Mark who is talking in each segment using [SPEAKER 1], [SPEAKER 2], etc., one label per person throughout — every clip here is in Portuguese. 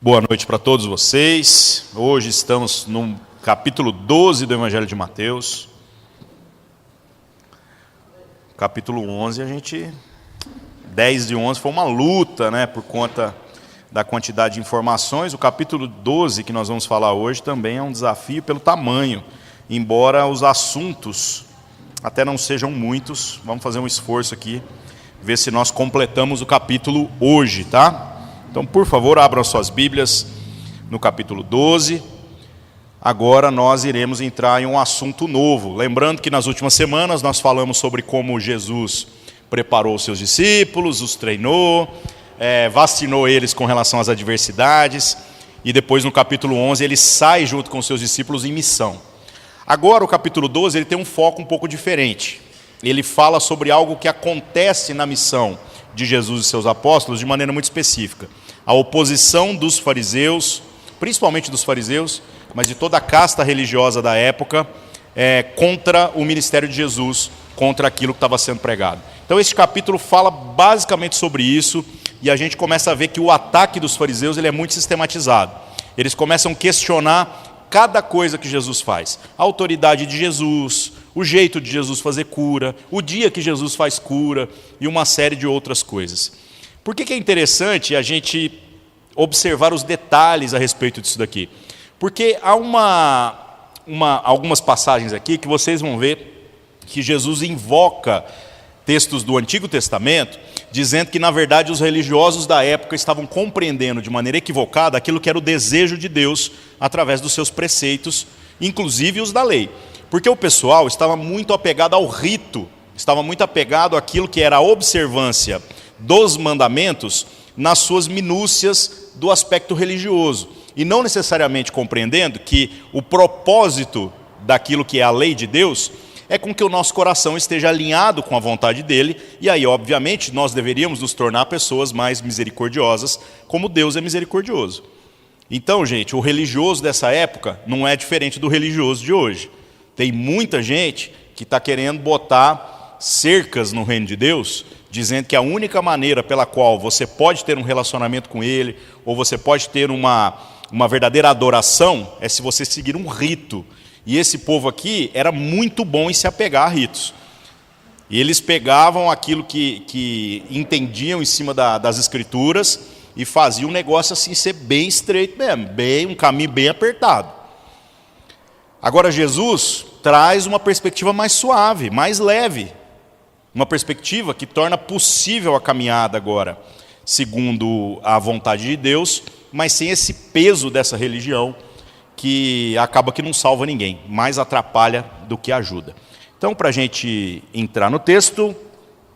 [SPEAKER 1] Boa noite para todos vocês. Hoje estamos no capítulo 12 do Evangelho de Mateus. Capítulo 11, 10 de 11 foi uma luta, por conta da quantidade de informações. O capítulo 12, que nós vamos falar hoje, também é um desafio pelo tamanho. Embora os assuntos até não sejam muitos, vamos fazer um esforço aqui, ver se nós completamos o capítulo hoje, tá? Então, por favor, abram suas Bíblias no capítulo 12. Agora nós iremos entrar em um assunto novo. Lembrando que nas últimas semanas nós falamos sobre como Jesus preparou os seus discípulos, os treinou, vacinou eles com relação às adversidades. E depois no capítulo 11 ele sai junto com os seus discípulos em missão. Agora o capítulo 12 ele tem um foco um pouco diferente. Ele fala sobre algo que acontece na missão de Jesus e seus apóstolos de maneira muito específica. A oposição dos fariseus, principalmente dos fariseus, mas de toda a casta religiosa da época, contra o ministério de Jesus, contra aquilo que estava sendo pregado. Então este capítulo fala basicamente sobre isso, e a gente começa a ver que o ataque dos fariseus ele é muito sistematizado. Eles começam a questionar cada coisa que Jesus faz. A autoridade de Jesus, o jeito de Jesus fazer cura, o dia que Jesus faz cura e uma série de outras coisas. Por que é interessante a gente observar os detalhes a respeito disso daqui? Porque há algumas passagens aqui que vocês vão ver que Jesus invoca textos do Antigo Testamento, dizendo que, na verdade, os religiosos da época estavam compreendendo de maneira equivocada aquilo que era o desejo de Deus através dos seus preceitos, inclusive os da lei. Porque o pessoal estava muito apegado ao rito, estava muito apegado àquilo que era a observância dos mandamentos nas suas minúcias do aspecto religioso. E não necessariamente compreendendo que o propósito daquilo que é a lei de Deus é com que o nosso coração esteja alinhado com a vontade dele, e aí, obviamente, nós deveríamos nos tornar pessoas mais misericordiosas, como Deus é misericordioso. Então, gente, o religioso dessa época não é diferente do religioso de hoje. Tem muita gente que está querendo botar cercas no reino de Deus, dizendo que a única maneira pela qual você pode ter um relacionamento com Ele, ou você pode ter uma verdadeira adoração, é se você seguir um rito. E esse povo aqui era muito bom em se apegar a ritos. E eles pegavam aquilo que entendiam em cima das Escrituras e faziam um negócio assim ser bem estreito mesmo, um caminho bem apertado. Agora Jesus traz uma perspectiva mais suave, mais leve. Uma perspectiva que torna possível a caminhada agora, segundo a vontade de Deus, mas sem esse peso dessa religião que acaba que não salva ninguém, mais atrapalha do que ajuda. Então, para a gente entrar no texto,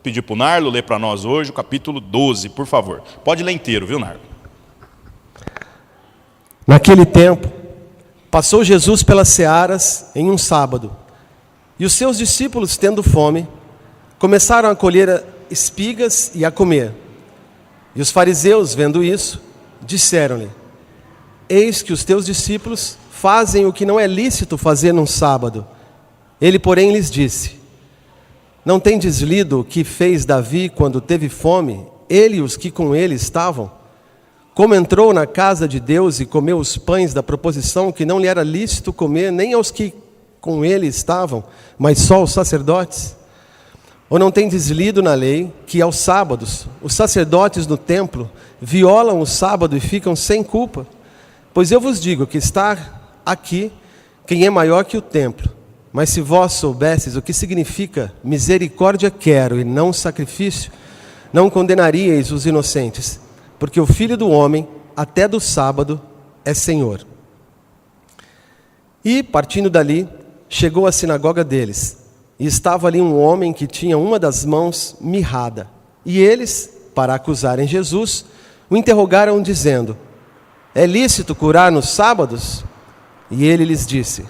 [SPEAKER 1] pedir para o Narlo ler para nós hoje o capítulo 12, por favor. Pode ler inteiro, viu, Narlo?
[SPEAKER 2] Naquele tempo, passou Jesus pelas searas em um sábado, e os seus discípulos, tendo fome, começaram a colher espigas e a comer. E os fariseus, vendo isso, disseram-lhe: eis que os teus discípulos fazem o que não é lícito fazer num sábado. Ele, porém, lhes disse: não tendes lido o que fez Davi quando teve fome, ele e os que com ele estavam? Como entrou na casa de Deus e comeu os pães da proposição que não lhe era lícito comer, nem aos que com ele estavam, mas só aos sacerdotes? Ou não tendes lido na lei que aos sábados os sacerdotes no templo violam o sábado e ficam sem culpa? Pois eu vos digo que está aqui quem é maior que o templo. Mas se vós soubesseis o que significa misericórdia quero e não sacrifício, não condenaríeis os inocentes, porque o Filho do Homem até do sábado é Senhor. E, partindo dali, chegou à sinagoga deles. E estava ali um homem que tinha uma das mãos mirrada. E eles, para acusarem Jesus, o interrogaram dizendo: é lícito curar nos sábados? E ele lhes disse: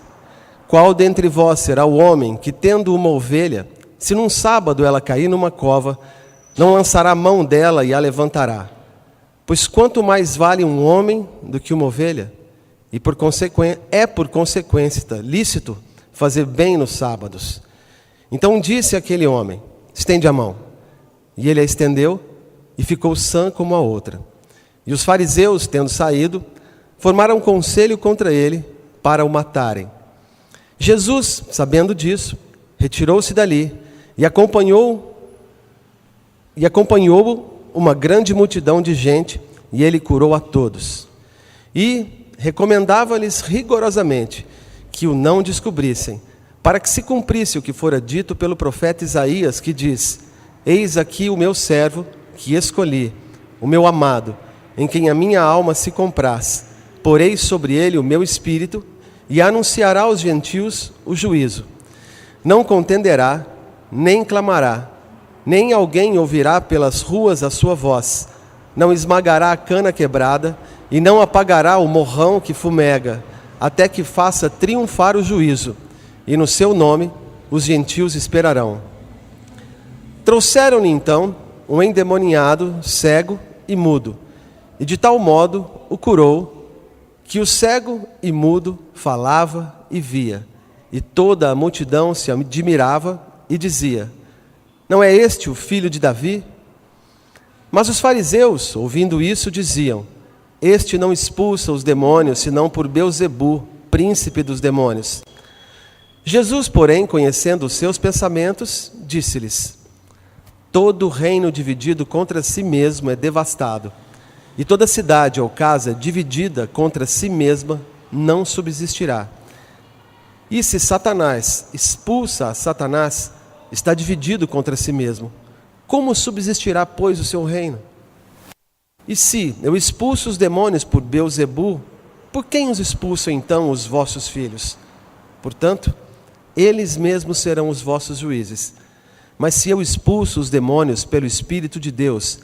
[SPEAKER 2] qual dentre vós será o homem que, tendo uma ovelha, se num sábado ela cair numa cova, não lançará a mão dela e a levantará? Pois quanto mais vale um homem do que uma ovelha? E por consequência lícito fazer bem nos sábados. Então disse aquele homem: estende a mão. E ele a estendeu e ficou sã como a outra. E os fariseus, tendo saído, formaram um conselho contra ele para o matarem. Jesus, sabendo disso, retirou-se dali e acompanhou uma grande multidão de gente, e ele curou a todos. E recomendava-lhes rigorosamente que o não descobrissem, para que se cumprisse o que fora dito pelo profeta Isaías, que diz: Eis aqui o meu servo, que escolhi, o meu amado, em quem a minha alma se compraz. Porei sobre ele o meu espírito, e anunciará aos gentios o juízo. Não contenderá, nem clamará, nem alguém ouvirá pelas ruas a sua voz. Não esmagará a cana quebrada, e não apagará o morrão que fumega, até que faça triunfar o juízo, e no seu nome os gentios esperarão. Trouxeram-lhe então um endemoniado, cego e mudo, e de tal modo o curou, que o cego e mudo falava e via, e toda a multidão se admirava e dizia: Não é este o filho de Davi? Mas os fariseus, ouvindo isso, diziam: Este não expulsa os demônios, senão por Belzebu, príncipe dos demônios. Jesus, porém, conhecendo os seus pensamentos, disse-lhes: Todo reino dividido contra si mesmo é devastado, e toda cidade ou casa dividida contra si mesma não subsistirá. E se Satanás expulsa a Satanás, está dividido contra si mesmo. Como subsistirá, pois, o seu reino? E se eu expulso os demônios por Belzebu, por quem os expulsam então os vossos filhos? Portanto, eles mesmos serão os vossos juízes. Mas se eu expulso os demônios pelo Espírito de Deus,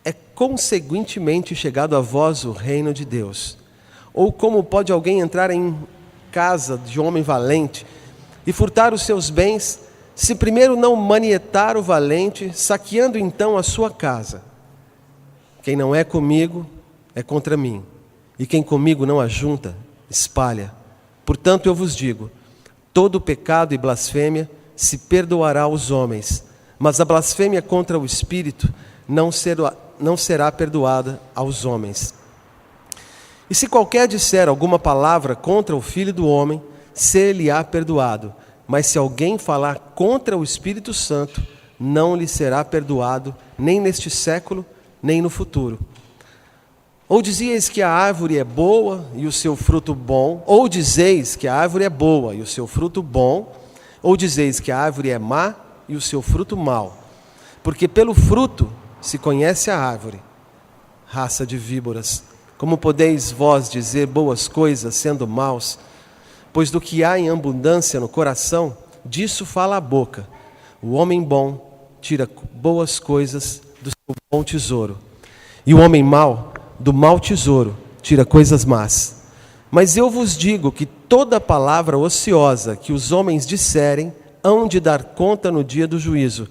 [SPEAKER 2] é conseguintemente chegado a vós o reino de Deus. Ou como pode alguém entrar em casa de homem valente e furtar os seus bens, se primeiro não manietar o valente, saqueando então a sua casa? Quem não é comigo é contra mim, e quem comigo não ajunta, espalha. Portanto, eu vos digo: todo pecado e blasfêmia se perdoará aos homens, mas a blasfêmia contra o Espírito não será perdoada aos homens. E se qualquer disser alguma palavra contra o Filho do Homem, ser-lhe-á perdoado. Mas se alguém falar contra o Espírito Santo, não lhe será perdoado, nem neste século, nem no futuro. Ou dizieis que a árvore é boa e o seu fruto bom, ou dizeis que a árvore é boa e o seu fruto bom, ou dizeis que a árvore é má e o seu fruto mau. Porque pelo fruto se conhece a árvore. Raça de víboras, como podeis vós dizer boas coisas sendo maus? Pois do que há em abundância no coração, disso fala a boca. O homem bom tira boas coisas do seu bom tesouro, e o homem mau, do mau tesouro, tira coisas más. Mas eu vos digo que toda palavra ociosa que os homens disserem, hão de dar conta no dia do juízo.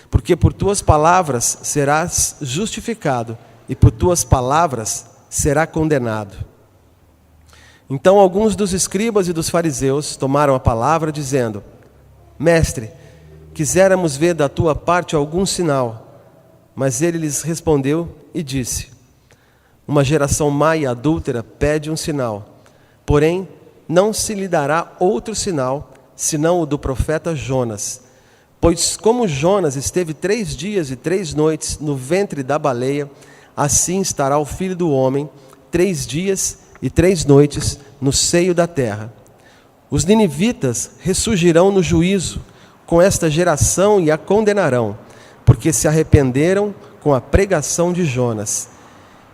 [SPEAKER 2] Porque por tuas palavras serás justificado, e por tuas palavras será condenado. Então alguns dos escribas e dos fariseus tomaram a palavra, dizendo: Mestre, quiséramos ver da tua parte algum sinal. Mas ele lhes respondeu e disse: Uma geração má e adúltera pede um sinal, porém não se lhe dará outro sinal, senão o do profeta Jonas. Pois como Jonas esteve 3 dias e 3 noites no ventre da baleia, assim estará o Filho do Homem 3 dias e 3 noites no seio da terra. Os ninivitas ressurgirão no juízo com esta geração e a condenarão, porque se arrependeram com a pregação de Jonas.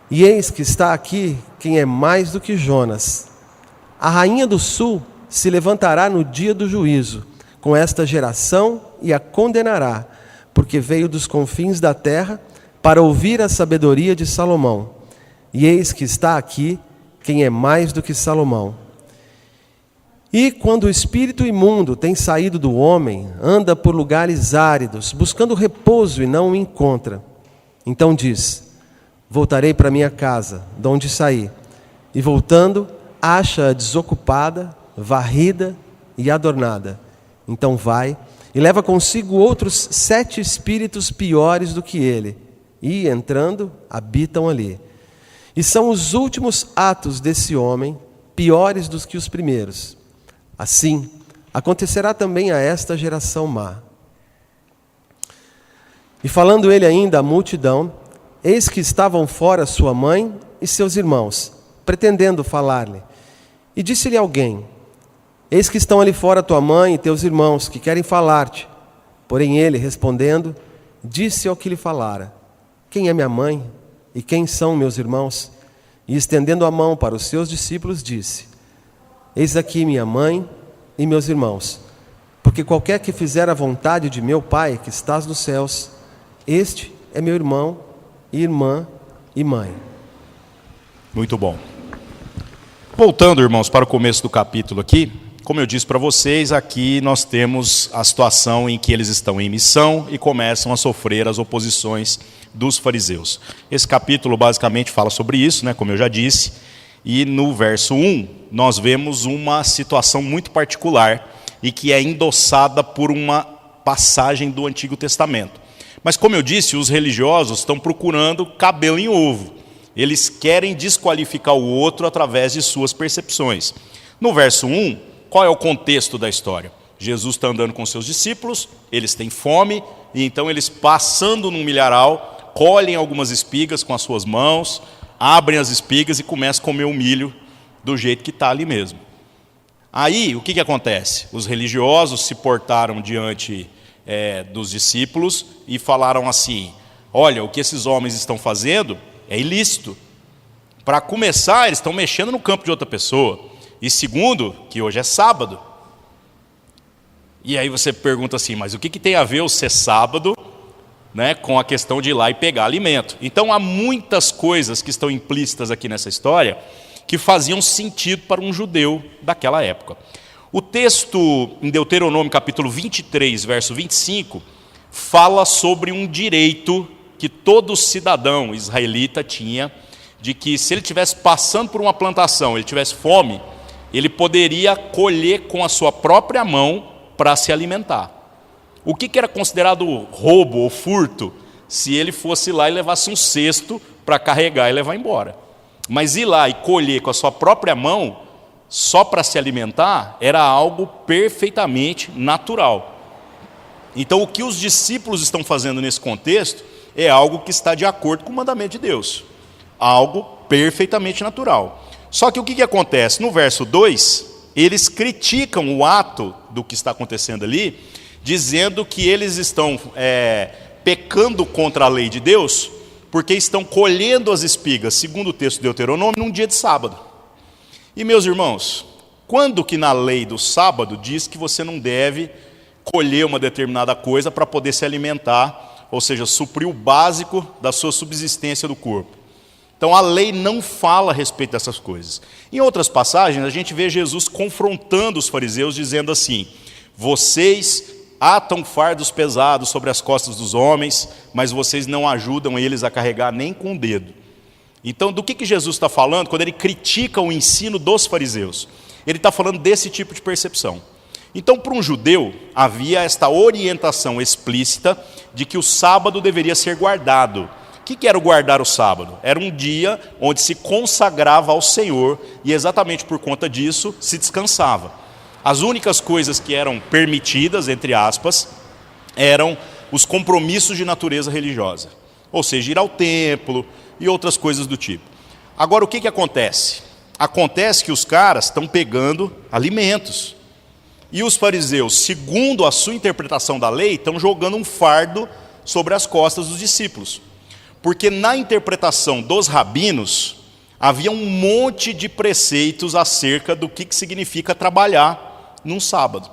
[SPEAKER 2] E eis que está aqui quem é mais do que Jonas. A rainha do sul se levantará no dia do juízo com esta geração e a condenará, porque veio dos confins da terra para ouvir a sabedoria de Salomão. E eis que está aqui quem é mais do que Salomão. E quando o espírito imundo tem saído do homem, anda por lugares áridos, buscando repouso e não o encontra. Então diz: Voltarei para minha casa, de onde saí. E voltando, acha-a desocupada, varrida e adornada. Então vai e leva consigo outros 7 espíritos piores do que ele, e, entrando, habitam ali. E são os últimos atos desse homem piores do que os primeiros. Assim, acontecerá também a esta geração má. E falando ele ainda à multidão, eis que estavam fora sua mãe e seus irmãos, pretendendo falar-lhe. E disse-lhe alguém: eis que estão ali fora tua mãe e teus irmãos, que querem falar-te. Porém ele, respondendo, disse ao que lhe falara: quem é minha mãe e quem são meus irmãos? E estendendo a mão para os seus discípulos, disse: eis aqui minha mãe e meus irmãos. Porque qualquer que fizer a vontade de meu Pai, que estás nos céus, este é meu irmão, irmã e mãe.
[SPEAKER 1] Muito bom. Voltando, irmãos, para o começo do capítulo aqui, como eu disse para vocês, aqui nós temos a situação em que eles estão em missão e começam a sofrer as oposições dos fariseus. Esse capítulo basicamente fala sobre isso, né, como eu já disse, e no verso 1 nós vemos uma situação muito particular e que é endossada por uma passagem do Antigo Testamento. Mas como eu disse, os religiosos estão procurando cabelo em ovo. Eles querem desqualificar o outro através de suas percepções. No verso 1, qual é o contexto da história? Jesus está andando com seus discípulos, eles têm fome, e então eles, passando num milharal, colhem algumas espigas com as suas mãos, abrem as espigas e começam a comer o milho do jeito que está ali mesmo. Aí, o que acontece? Os religiosos se portaram diante dos discípulos e falaram assim: olha, o que esses homens estão fazendo é ilícito. Para começar, eles estão mexendo no campo de outra pessoa. E segundo, que hoje é sábado. E aí você pergunta assim, mas o que tem a ver o ser sábado, né, com a questão de ir lá e pegar alimento? Então há muitas coisas que estão implícitas aqui nessa história que faziam sentido para um judeu daquela época. O texto em Deuteronômio capítulo 23, verso 25, fala sobre um direito que todo cidadão israelita tinha, de que se ele estivesse passando por uma plantação, ele tivesse fome, ele poderia colher com a sua própria mão para se alimentar. O que era considerado roubo ou furto? Se ele fosse lá e levasse um cesto para carregar e levar embora. Mas ir lá e colher com a sua própria mão, só para se alimentar, era algo perfeitamente natural. Então o que os discípulos estão fazendo nesse contexto é algo que está de acordo com o mandamento de Deus. Algo perfeitamente natural. Só que o que acontece? No verso 2, eles criticam o ato do que está acontecendo ali, dizendo que eles estão pecando contra a lei de Deus, porque estão colhendo as espigas, segundo o texto de Deuteronômio, num dia de sábado. E meus irmãos, quando que na lei do sábado diz que você não deve colher uma determinada coisa para poder se alimentar, ou seja, suprir o básico da sua subsistência do corpo? Então a lei não fala a respeito dessas coisas. Em outras passagens a gente vê Jesus confrontando os fariseus, dizendo assim: vocês atam fardos pesados sobre as costas dos homens, mas vocês não ajudam eles a carregar nem com o dedo. Então do que Jesus está falando quando ele critica o ensino dos fariseus? Ele está falando desse tipo de percepção. Então para um judeu havia esta orientação explícita de que o sábado deveria ser guardado. O que era o guardar o sábado? Era um dia onde se consagrava ao Senhor e exatamente por conta disso se descansava. As únicas coisas que eram permitidas, entre aspas, eram os compromissos de natureza religiosa. Ou seja, ir ao templo e outras coisas do tipo. Agora o que acontece? Acontece que os caras estão pegando alimentos. E os fariseus, segundo a sua interpretação da lei, estão jogando um fardo sobre as costas dos discípulos. Porque na interpretação dos rabinos, havia um monte de preceitos acerca do que significa trabalhar num sábado.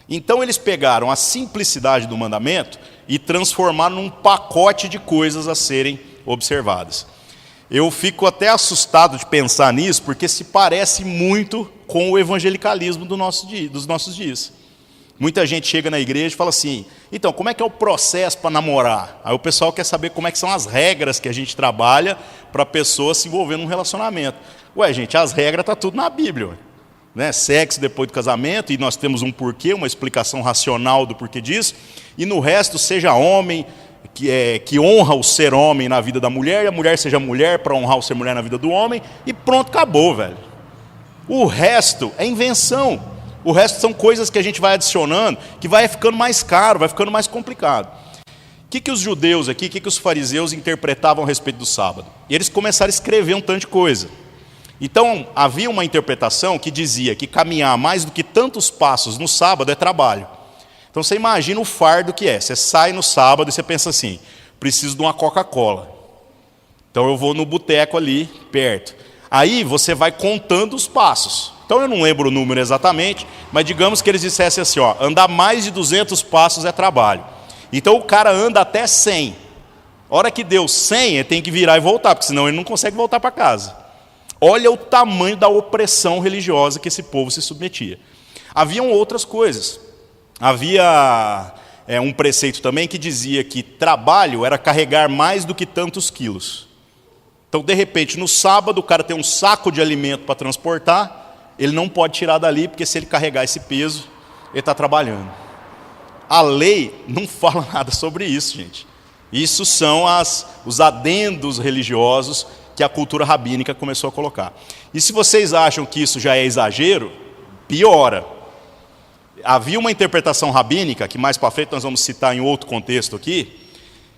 [SPEAKER 1] Então eles pegaram a simplicidade do mandamento e transformaram num pacote de coisas a serem observadas. Eu fico até assustado de pensar nisso, porque se parece muito com o evangelicalismo dos nossos dias. Muita gente chega na igreja e fala assim: então, como é que é o processo para namorar? Aí o pessoal quer saber como é que são as regras que a gente trabalha para a pessoa se envolver num relacionamento. Ué, gente, as regras estão tudo na Bíblia, né? Sexo depois do casamento, e nós temos um porquê, uma explicação racional do porquê disso, e no resto, seja homem, que honra o ser homem na vida da mulher, e a mulher seja mulher para honrar o ser mulher na vida do homem, e pronto, acabou, velho. O resto é invenção. O resto são coisas que a gente vai adicionando, que vai ficando mais caro, vai ficando mais complicado. O que os judeus aqui, o que os fariseus interpretavam a respeito do sábado? E eles começaram a escrever um tanto de coisa. Então, havia uma interpretação que dizia que caminhar mais do que tantos passos no sábado é trabalho. Então, você imagina o fardo que é. Você sai no sábado e você pensa assim, preciso de uma Coca-Cola. Então, eu vou no boteco ali, perto. Aí, você vai contando os passos. Então, eu não lembro o número exatamente, mas digamos que eles dissessem assim, ó, andar mais de 200 passos é trabalho. Então, o cara anda até 100. A hora que deu 100, ele tem que virar e voltar, porque senão ele não consegue voltar para casa. Olha o tamanho da opressão religiosa que esse povo se submetia. Haviam outras coisas. Havia um preceito também que dizia que trabalho era carregar mais do que tantos quilos. Então, de repente, no sábado, o cara tem um saco de alimento para transportar, ele não pode tirar dali, porque se ele carregar esse peso, ele está trabalhando. A lei não fala nada sobre isso, gente. Isso são os adendos religiosos que a cultura rabínica começou a colocar. E se vocês acham que isso já é exagero, piora. Havia uma interpretação rabínica, que mais para frente nós vamos citar em outro contexto aqui,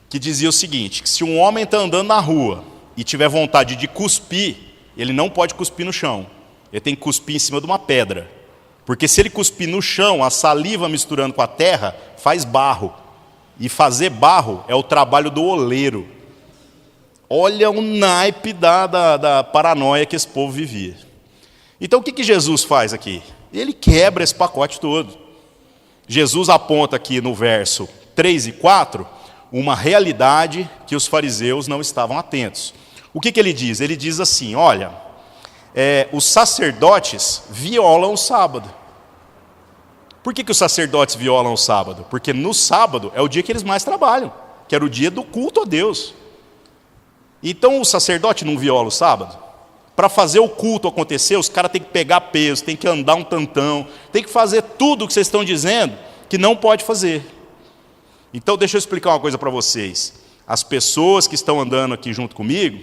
[SPEAKER 1] que dizia o seguinte, que se um homem está andando na rua e tiver vontade de cuspir, ele não pode cuspir no chão. Ele tem que cuspir em cima de uma pedra. Porque se ele cuspir no chão, a saliva misturando com a terra, faz barro. E fazer barro é o trabalho do oleiro. Olha o naipe da paranoia que esse povo vivia. Então o que Jesus faz aqui? Ele quebra esse pacote todo. Jesus aponta aqui no verso 3 e 4, uma realidade que os fariseus não estavam atentos. O que ele diz? Ele diz assim, olha, os sacerdotes violam o sábado. Por que os sacerdotes violam o sábado? Porque no sábado é o dia que eles mais trabalham, que era o dia do culto a Deus. Então o sacerdote não viola o sábado? Para fazer o culto acontecer, os caras têm que pegar peso, têm que andar um tantão, têm que fazer tudo o que vocês estão dizendo que não pode fazer. Então deixa eu explicar uma coisa para vocês. As pessoas que estão andando aqui junto comigo,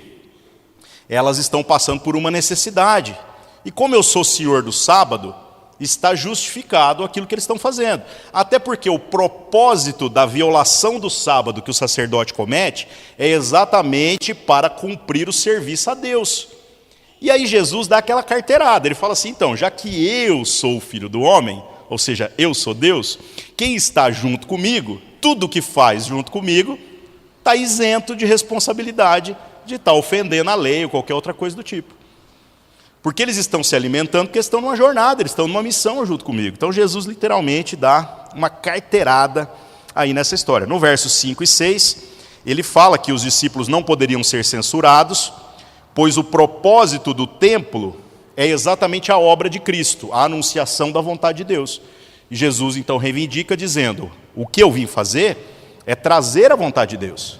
[SPEAKER 1] elas estão passando por uma necessidade. E como eu sou senhor do sábado, está justificado aquilo que eles estão fazendo. Até porque o propósito da violação do sábado que o sacerdote comete é exatamente para cumprir o serviço a Deus. E aí Jesus dá aquela carteirada, ele fala assim, então, já que eu sou o filho do homem, ou seja, eu sou Deus, quem está junto comigo, tudo que faz junto comigo, está isento de responsabilidade de estar ofendendo a lei ou qualquer outra coisa do tipo. Porque eles estão se alimentando, porque eles estão numa jornada, eles estão numa missão junto comigo. Então Jesus literalmente dá uma carteirada aí nessa história. No versos 5 e 6, ele fala que os discípulos não poderiam ser censurados, pois o propósito do templo é exatamente a obra de Cristo, a anunciação da vontade de Deus. E Jesus então reivindica dizendo, o que eu vim fazer é trazer a vontade de Deus.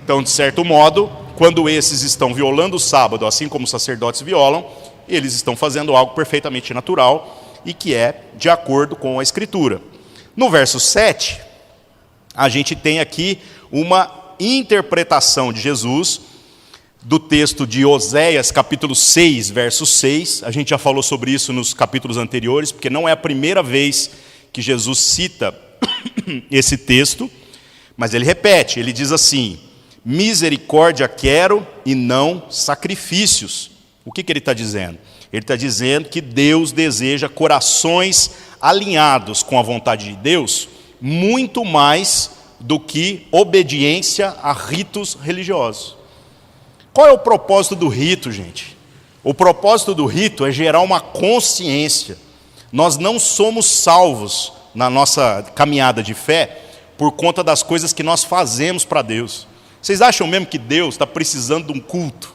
[SPEAKER 1] Então, de certo modo, quando esses estão violando o sábado, assim como os sacerdotes violam, eles estão fazendo algo perfeitamente natural e que é de acordo com a Escritura. No verso 7, a gente tem aqui uma interpretação de Jesus do texto de Oséias, capítulo 6, verso 6. A gente já falou sobre isso nos capítulos anteriores, porque não é a primeira vez que Jesus cita esse texto, mas ele repete, ele diz assim, misericórdia quero e não sacrifícios. O que ele está dizendo? Ele está dizendo que Deus deseja corações alinhados com a vontade de Deus, muito mais do que obediência a ritos religiosos. Qual é o propósito do rito, gente? O propósito do rito é gerar uma consciência. Nós não somos salvos na nossa caminhada de fé por conta das coisas que nós fazemos para Deus. Vocês acham mesmo que Deus está precisando de um culto?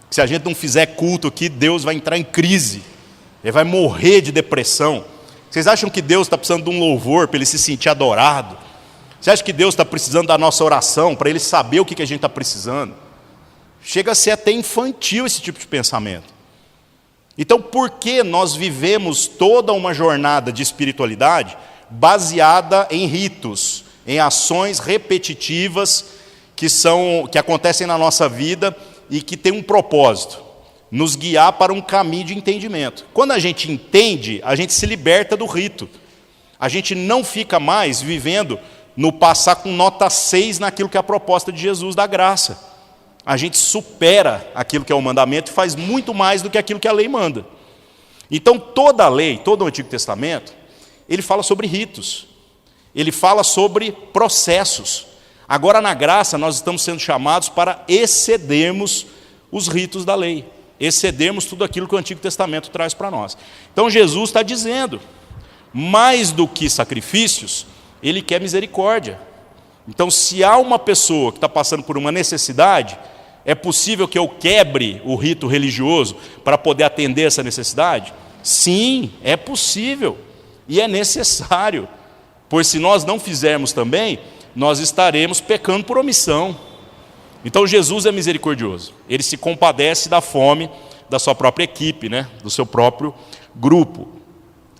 [SPEAKER 1] Se a gente não fizer culto aqui, Deus vai entrar em crise. Ele vai morrer de depressão. Vocês acham que Deus está precisando de um louvor para ele se sentir adorado? Você acha que Deus está precisando da nossa oração para ele saber o que a gente está precisando? Chega a ser até infantil esse tipo de pensamento. Então, por que nós vivemos toda uma jornada de espiritualidade baseada em ritos, em ações repetitivas que acontecem na nossa vida e que têm um propósito: nos guiar para um caminho de entendimento. Quando a gente entende, a gente se liberta do rito. A gente não fica mais vivendo no passar com nota 6 naquilo que é a proposta de Jesus da graça. A gente supera aquilo que é o mandamento e faz muito mais do que aquilo que a lei manda. Então toda a lei, todo o Antigo Testamento, ele fala sobre ritos. Ele fala sobre processos. Agora na graça nós estamos sendo chamados para excedermos os ritos da lei. Excedermos tudo aquilo que o Antigo Testamento traz para nós. Então Jesus está dizendo, mais do que sacrifícios, Ele quer misericórdia. Então se há uma pessoa que está passando por uma necessidade, é possível que eu quebre o rito religioso para poder atender essa necessidade? Sim, é possível e é necessário, pois se nós não fizermos também, nós estaremos pecando por omissão. Então Jesus é misericordioso, Ele se compadece da fome da sua própria equipe, né? Do seu próprio grupo.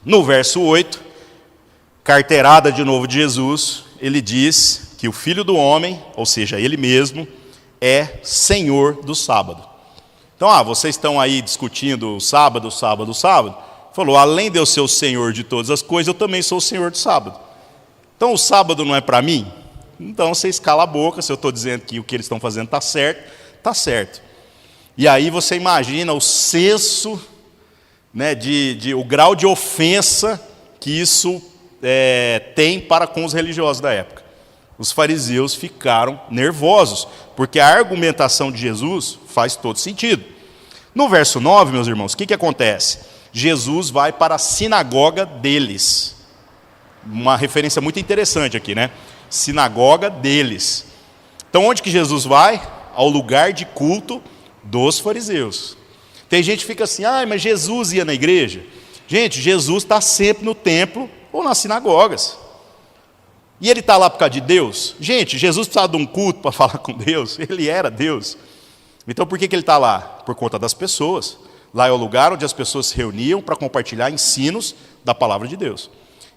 [SPEAKER 1] No verso 8, carteirada de novo de Jesus, Ele diz que o Filho do Homem, ou seja, Ele mesmo, é Senhor do sábado. Então, vocês estão aí discutindo o sábado. Falou, além de eu ser o Senhor de todas as coisas, eu também sou o Senhor do sábado. Então o sábado não é para mim? Então vocês calam a boca, se eu estou dizendo que o que eles estão fazendo está certo, está certo. E aí você imagina o senso, né, o grau de ofensa que isso tem para com os religiosos da época. Os fariseus ficaram nervosos, porque a argumentação de Jesus faz todo sentido. No verso 9, meus irmãos, o que acontece? Jesus vai para a sinagoga deles. Uma referência muito interessante aqui, né? Sinagoga deles. Então onde que Jesus vai? Ao lugar de culto dos fariseus. Tem gente que fica assim, mas Jesus ia na igreja. Gente, Jesus está sempre no templo ou nas sinagogas. E Ele está lá por causa de Deus? Gente, Jesus precisava de um culto para falar com Deus. Ele era Deus. Então por que Ele está lá? Por conta das pessoas. Lá é o lugar onde as pessoas se reuniam para compartilhar ensinos da palavra de Deus.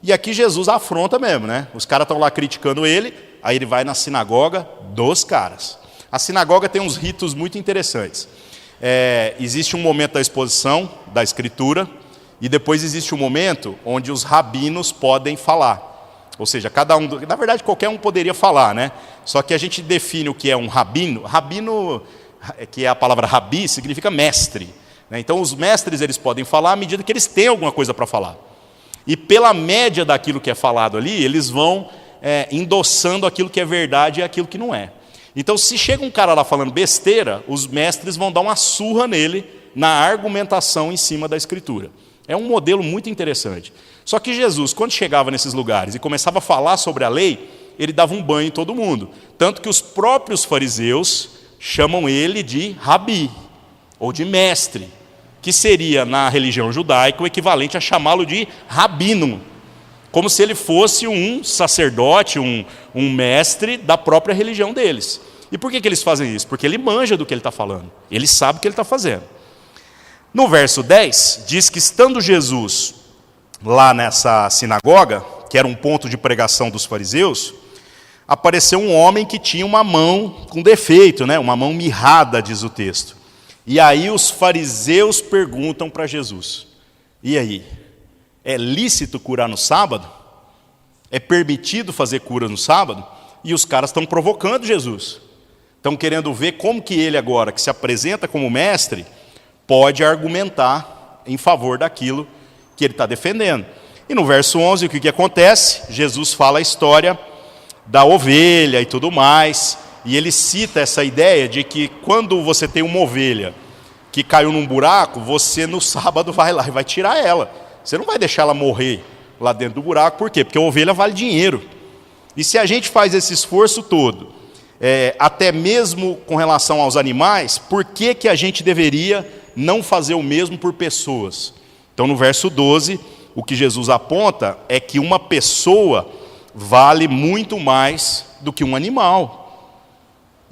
[SPEAKER 1] E aqui Jesus afronta mesmo, né? Os caras estão lá criticando Ele, aí Ele vai na sinagoga dos caras. A sinagoga tem uns ritos muito interessantes. Existe um momento da exposição da Escritura, e depois existe um momento onde os rabinos podem falar. Ou seja, cada um, na verdade qualquer um poderia falar, né? Só que a gente define o que é um rabino. Rabino, que é a palavra rabi, significa mestre, né? Então os mestres eles podem falar à medida que eles têm alguma coisa para falar. E pela média daquilo que é falado ali, eles vão endossando aquilo que é verdade e aquilo que não é. Então se chega um cara lá falando besteira, os mestres vão dar uma surra nele na argumentação em cima da Escritura. É um modelo muito interessante. Só que Jesus, quando chegava nesses lugares e começava a falar sobre a lei, ele dava um banho em todo mundo. Tanto que os próprios fariseus chamam ele de rabi, ou de mestre, que seria, na religião judaica, o equivalente a chamá-lo de rabino, como se ele fosse um sacerdote, um mestre da própria religião deles. E por que eles fazem isso? Porque ele manja do que ele está falando, ele sabe o que ele está fazendo. No verso 10, diz que estando Jesus lá nessa sinagoga, que era um ponto de pregação dos fariseus, apareceu um homem que tinha uma mão com defeito, né? Uma mão mirrada, diz o texto. E aí os fariseus perguntam para Jesus, e aí, é lícito curar no sábado? É permitido fazer cura no sábado? E os caras estão provocando Jesus. Estão querendo ver como que ele agora, que se apresenta como mestre, pode argumentar em favor daquilo que ele está defendendo. E no verso 11, o que acontece? Jesus fala a história da ovelha e tudo mais, e ele cita essa ideia de que quando você tem uma ovelha que caiu num buraco, você no sábado vai lá e vai tirar ela. Você não vai deixar ela morrer lá dentro do buraco, por quê? Porque a ovelha vale dinheiro. E se a gente faz esse esforço todo, até mesmo com relação aos animais, por que a gente deveria não fazer o mesmo por pessoas? Então no verso 12, o que Jesus aponta é que uma pessoa vale muito mais do que um animal.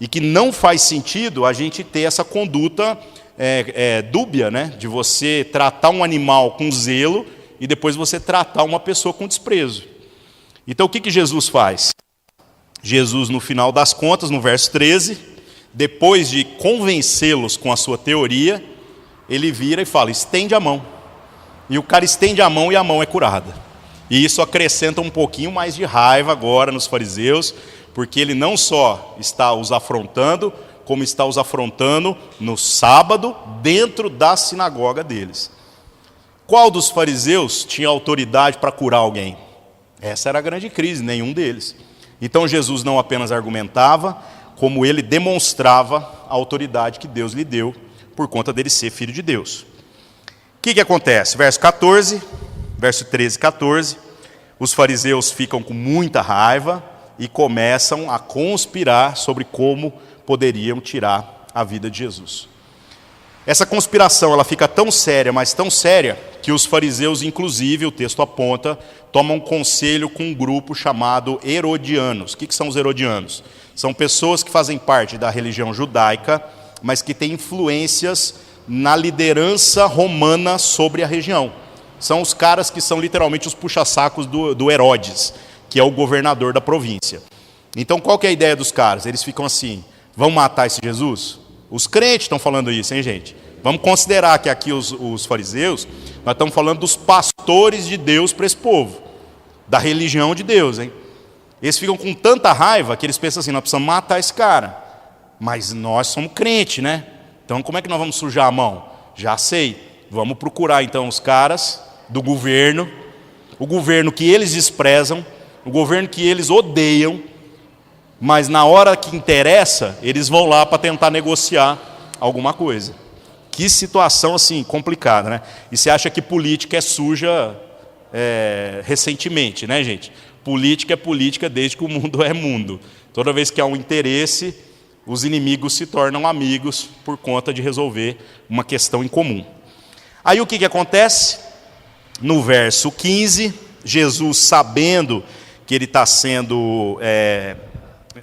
[SPEAKER 1] E que não faz sentido a gente ter essa conduta dúbia, né? De você tratar um animal com zelo e depois você tratar uma pessoa com desprezo. Então o que Jesus faz? Jesus, no final das contas, no verso 13, depois de convencê-los com a sua teoria, ele vira e fala: estende a mão. E o cara estende a mão e a mão é curada. E isso acrescenta um pouquinho mais de raiva agora nos fariseus, porque ele não só está os afrontando, como está os afrontando no sábado, dentro da sinagoga deles. Qual dos fariseus tinha autoridade para curar alguém? Essa era a grande crise, nenhum deles. Então Jesus não apenas argumentava, como ele demonstrava a autoridade que Deus lhe deu, por conta dele ser filho de Deus. O que acontece? Verso 14, verso 13 e 14, os fariseus ficam com muita raiva e começam a conspirar sobre como poderiam tirar a vida de Jesus. Essa conspiração ela fica tão séria, mas tão séria, que os fariseus, inclusive, o texto aponta, tomam conselho com um grupo chamado herodianos. O que são os herodianos? São pessoas que fazem parte da religião judaica, mas que têm influências na liderança romana sobre a região. São os caras que são literalmente os puxa-sacos do Herodes, que é o governador da província. Então, qual que é a ideia dos caras? Eles ficam assim: vamos matar esse Jesus? Os crentes estão falando isso, hein, gente? Vamos considerar que aqui os fariseus, nós estamos falando dos pastores de Deus para esse povo, da religião de Deus, hein? Eles ficam com tanta raiva que eles pensam assim: nós precisamos matar esse cara. Mas nós somos crentes, né? Então como é que nós vamos sujar a mão? Já sei. Vamos procurar então os caras do governo, o governo que eles desprezam, o governo que eles odeiam, mas na hora que interessa, eles vão lá para tentar negociar alguma coisa. Que situação assim complicada, né? E você acha que política é suja recentemente, né, gente? Política é política desde que o mundo é mundo. Toda vez que há um interesse, os inimigos se tornam amigos por conta de resolver uma questão em comum. Aí o que acontece? No verso 15, Jesus, sabendo que ele está sendo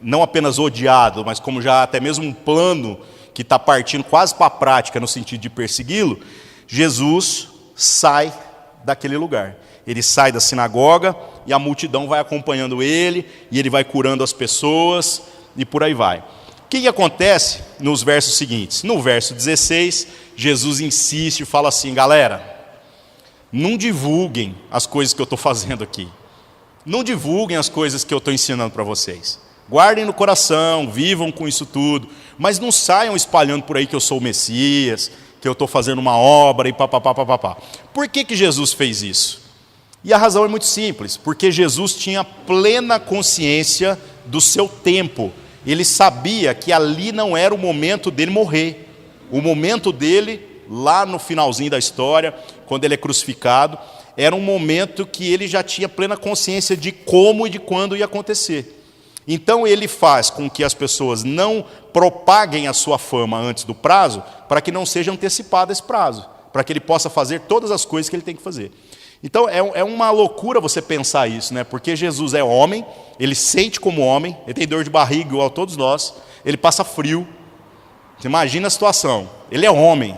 [SPEAKER 1] não apenas odiado, mas como já até mesmo um plano que está partindo quase para a prática no sentido de persegui-lo, Jesus sai daquele lugar. Ele sai da sinagoga e a multidão vai acompanhando ele, e ele vai curando as pessoas, e por aí vai. O que acontece nos versos seguintes? No verso 16, Jesus insiste e fala assim: galera, não divulguem as coisas que eu estou fazendo aqui. Não divulguem as coisas que eu estou ensinando para vocês. Guardem no coração, vivam com isso tudo, mas não saiam espalhando por aí que eu sou o Messias, que eu estou fazendo uma obra e papapá. Por que Jesus fez isso? E a razão é muito simples, porque Jesus tinha plena consciência do seu tempo. Ele sabia que ali não era o momento dele morrer. O momento dele, lá no finalzinho da história, quando ele é crucificado, era um momento que ele já tinha plena consciência de como e de quando ia acontecer. Então ele faz com que as pessoas não propaguem a sua fama antes do prazo, para que não seja antecipado esse prazo, para que ele possa fazer todas as coisas que ele tem que fazer. Então é uma loucura você pensar isso, né? Porque Jesus é homem, ele sente como homem, ele tem dor de barriga igual a todos nós, ele passa frio. Você imagina a situação, ele é homem,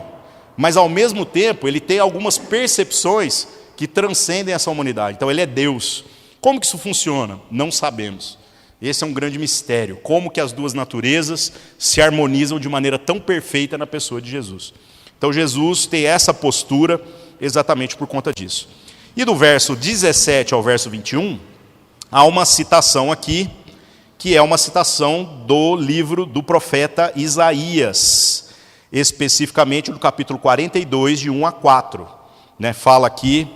[SPEAKER 1] mas ao mesmo tempo ele tem algumas percepções que transcendem essa humanidade. Então ele é Deus. Como que isso funciona? Não sabemos. Esse é um grande mistério, como que as duas naturezas se harmonizam de maneira tão perfeita na pessoa de Jesus. Então Jesus tem essa postura exatamente por conta disso. E do verso 17 ao verso 21, há uma citação aqui, que é uma citação do livro do profeta Isaías, especificamente do capítulo 42, de 1 a 4. Fala aqui,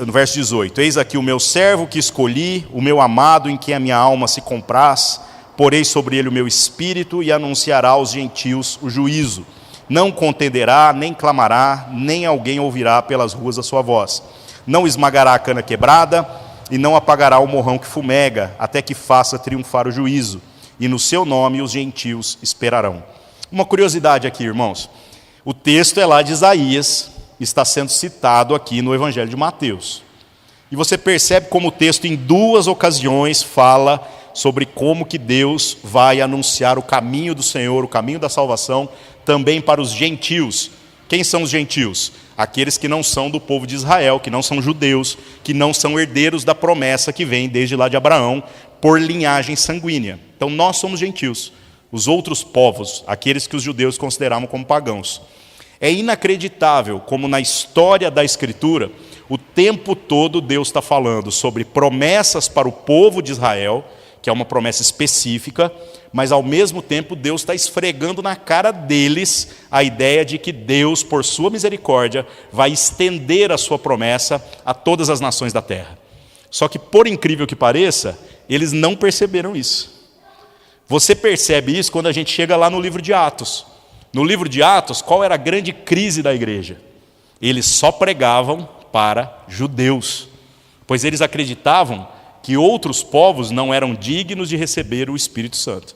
[SPEAKER 1] no verso 18, eis aqui o meu servo que escolhi, o meu amado em quem a minha alma se compraz, porei sobre ele o meu espírito e anunciará aos gentios o juízo. Não contenderá, nem clamará, nem alguém ouvirá pelas ruas a sua voz. Não esmagará a cana quebrada e não apagará o morrão que fumega, até que faça triunfar o juízo. E no seu nome os gentios esperarão. Uma curiosidade aqui, irmãos. O texto é lá de Isaías, está sendo citado aqui no Evangelho de Mateus. E você percebe como o texto em duas ocasiões fala sobre como que Deus vai anunciar o caminho do Senhor, o caminho da salvação, também para os gentios. Quem são os gentios? Aqueles que não são do povo de Israel, que não são judeus, que não são herdeiros da promessa que vem desde lá de Abraão, por linhagem sanguínea. Então nós somos gentios. Os outros povos, aqueles que os judeus consideravam como pagãos. É inacreditável como na história da Escritura, o tempo todo Deus está falando sobre promessas para o povo de Israel, que é uma promessa específica, mas ao mesmo tempo Deus está esfregando na cara deles a ideia de que Deus, por sua misericórdia, vai estender a sua promessa a todas as nações da terra. Só que, por incrível que pareça, eles não perceberam isso. Você percebe isso quando a gente chega lá no livro de Atos. No livro de Atos, qual era a grande crise da igreja? Eles só pregavam para judeus, pois eles acreditavam que outros povos não eram dignos de receber o Espírito Santo.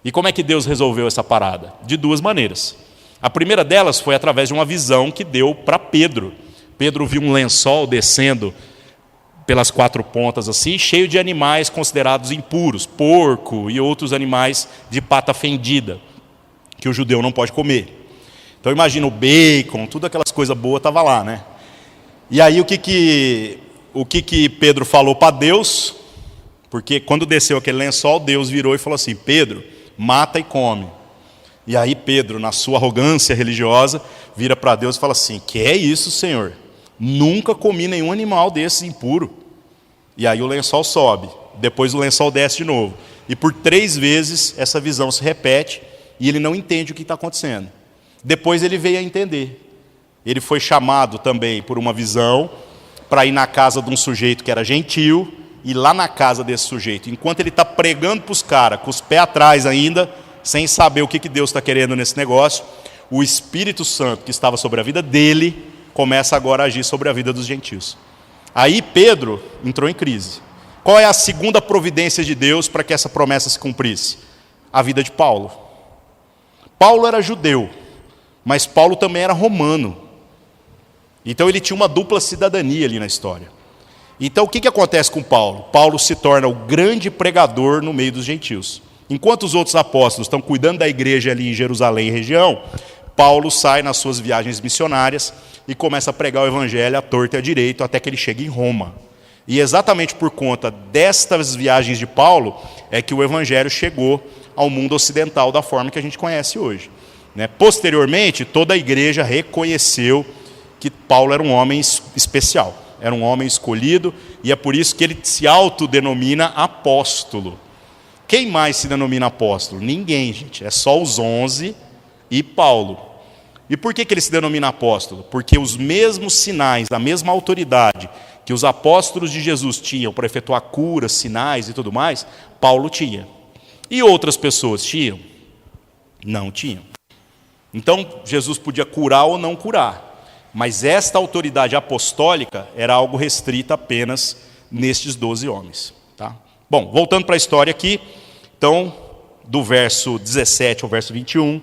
[SPEAKER 1] E como é que Deus resolveu essa parada? De duas maneiras. A primeira delas foi através de uma visão que deu para Pedro. Pedro viu um lençol descendo pelas quatro pontas assim, cheio de animais considerados impuros, porco e outros animais de pata fendida, que o judeu não pode comer. Então imagina o bacon, tudo aquelas coisas boas estava lá, né? E aí o que Pedro falou para Deus? Porque quando desceu aquele lençol, Deus virou e falou assim: Pedro, mata e come. E aí Pedro, na sua arrogância religiosa, vira para Deus e fala assim: que é isso, Senhor? Nunca comi nenhum animal desses impuro. E aí o lençol sobe, depois o lençol desce de novo. E por 3 vezes essa visão se repete e ele não entende o que está acontecendo. Depois ele veio a entender. Ele foi chamado também por uma visão para ir na casa de um sujeito que era gentil, e lá na casa desse sujeito, enquanto ele está pregando para os caras, com os pés atrás ainda, sem saber o que Deus está querendo nesse negócio, o Espírito Santo que estava sobre a vida dele, começa agora a agir sobre a vida dos gentios. Aí Pedro entrou em crise. Qual é a segunda providência de Deus para que essa promessa se cumprisse? A vida de Paulo. Paulo era judeu, mas Paulo também era romano. Então ele tinha uma dupla cidadania ali na história. Então o que acontece com Paulo? Paulo se torna o grande pregador no meio dos gentios. Enquanto os outros apóstolos estão cuidando da igreja ali em Jerusalém e região, Paulo sai nas suas viagens missionárias e começa a pregar o evangelho à torta e à direita até que ele chega em Roma. E exatamente por conta destas viagens de Paulo é que o evangelho chegou ao mundo ocidental da forma que a gente conhece hoje. Posteriormente, toda a igreja reconheceu que Paulo era um homem especial, era um homem escolhido, e é por isso que ele se autodenomina apóstolo. Quem mais se denomina apóstolo? Ninguém, gente, é só os 11 e Paulo. E por que ele se denomina apóstolo? Porque os mesmos sinais, a mesma autoridade que os apóstolos de Jesus tinham para efetuar curas, sinais e tudo mais, Paulo tinha. E outras pessoas tinham? Não tinham. Então, Jesus podia curar ou não curar. Mas esta autoridade apostólica era algo restrita apenas nestes 12 homens. Tá? Bom, voltando para a história aqui, então, do verso 17 ao verso 21,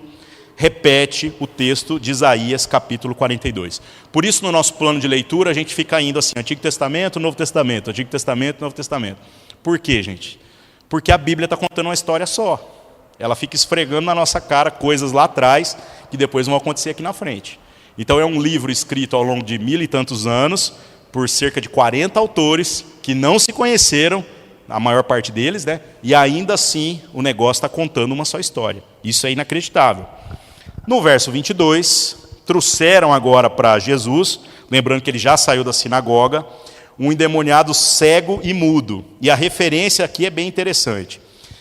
[SPEAKER 1] repete o texto de Isaías, capítulo 42. Por isso, no nosso plano de leitura, a gente fica indo assim, Antigo Testamento, Novo Testamento, Antigo Testamento, Novo Testamento. Por quê, gente? Porque a Bíblia está contando uma história só. Ela fica esfregando na nossa cara coisas lá atrás, que depois vão acontecer aqui na frente. Então é um livro escrito ao longo de 1000 e tantos anos, por cerca de 40 autores, que não se conheceram, a maior parte deles, né? E ainda assim o negócio está contando uma só história. Isso é inacreditável. No verso 22, trouxeram agora para Jesus, lembrando que ele já saiu da sinagoga, um endemoniado cego e mudo. E a referência aqui é bem interessante.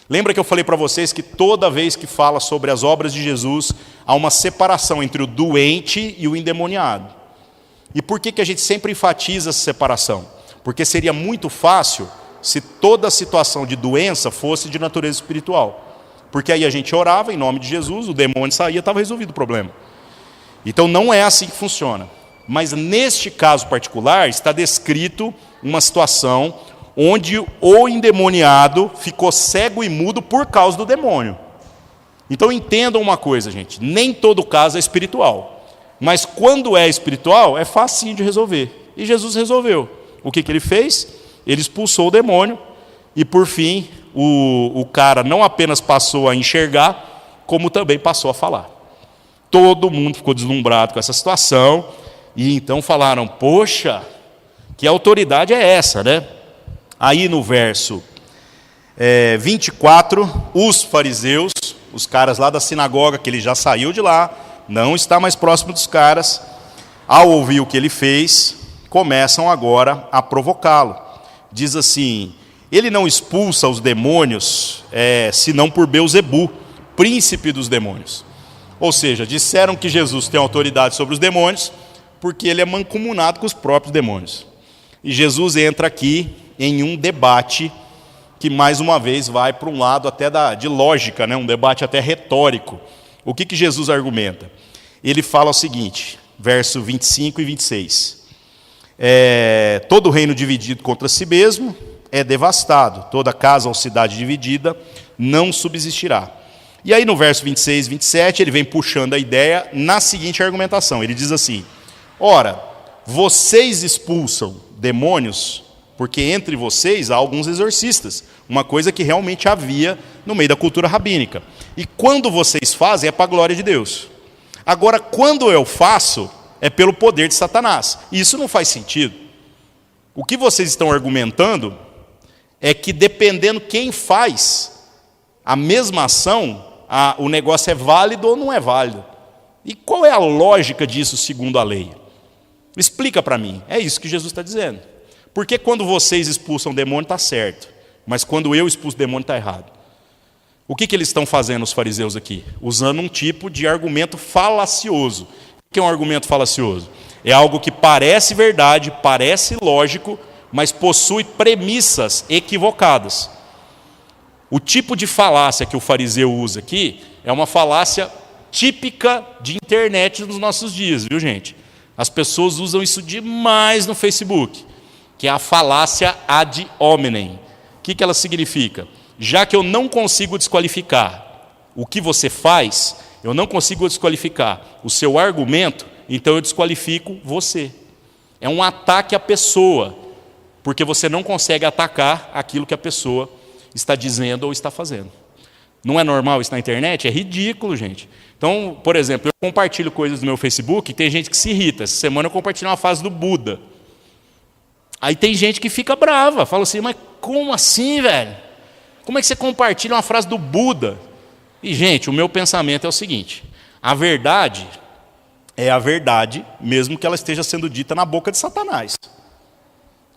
[SPEAKER 1] Lembra que eu falei para vocês que toda vez que fala sobre as obras de Jesus, há uma separação entre o doente e o endemoniado. E por que a gente sempre enfatiza essa separação? Porque seria muito fácil se toda a situação de doença fosse de natureza espiritual. Porque aí a gente orava em nome de Jesus, o demônio saía, estava resolvido o problema. Então não é assim que funciona. Mas neste caso particular está descrito uma situação onde o endemoniado ficou cego e mudo por causa do demônio. Então entendam uma coisa, gente, nem todo caso é espiritual. Mas quando é espiritual, é facinho de resolver. E Jesus resolveu. O que ele fez? Ele expulsou o demônio e, por fim, o cara não apenas passou a enxergar, como também passou a falar. Todo mundo ficou deslumbrado com essa situação, e então falaram, poxa, que autoridade é essa, né? Aí no verso 24, os fariseus, os caras lá da sinagoga, que ele já saiu de lá, não está mais próximo dos caras, ao ouvir o que ele fez, começam agora a provocá-lo. Diz assim, ele não expulsa os demônios, senão por Belzebu, príncipe dos demônios. Ou seja, disseram que Jesus tem autoridade sobre os demônios, porque ele é mancomunado com os próprios demônios. E Jesus entra aqui em um debate que, mais uma vez, vai para um lado até de lógica, né? Um debate até retórico. O que Jesus argumenta? Ele fala o seguinte, verso 25 e 26. Todo reino dividido contra si mesmo é devastado, toda casa ou cidade dividida não subsistirá. E aí no verso 26 e 27, ele vem puxando a ideia na seguinte argumentação. Ele diz assim, ora, vocês expulsam demônios, porque entre vocês há alguns exorcistas, uma coisa que realmente havia no meio da cultura rabínica. E quando vocês fazem, é para a glória de Deus. Agora, quando eu faço, é pelo poder de Satanás. E isso não faz sentido. O que vocês estão argumentando é que, dependendo quem faz a mesma ação, o negócio é válido ou não é válido. E qual é a lógica disso segundo a lei? Explica para mim. É isso que Jesus está dizendo. Porque quando vocês expulsam o demônio está certo, mas quando eu expulso o demônio está errado. O que eles estão fazendo, os fariseus aqui? Usando um tipo de argumento falacioso. O que é um argumento falacioso? É algo que parece verdade, parece lógico, mas possui premissas equivocadas. O tipo de falácia que o fariseu usa aqui é uma falácia típica de internet nos nossos dias, viu, gente? As pessoas usam isso demais no Facebook, que é a falácia ad hominem. O que ela significa? Já que eu não consigo desqualificar o que você faz, eu não consigo desqualificar o seu argumento, então eu desqualifico você. É um ataque à pessoa, porque você não consegue atacar aquilo que a pessoa está dizendo ou está fazendo. Não é normal isso na internet? É ridículo, gente. Então, por exemplo, eu compartilho coisas no meu Facebook e tem gente que se irrita. Essa semana eu compartilhei uma frase do Buda. Aí tem gente que fica brava, fala assim, mas como assim, velho? Como é que você compartilha uma frase do Buda? E, gente, o meu pensamento é o seguinte, a verdade é a verdade, mesmo que ela esteja sendo dita na boca de Satanás.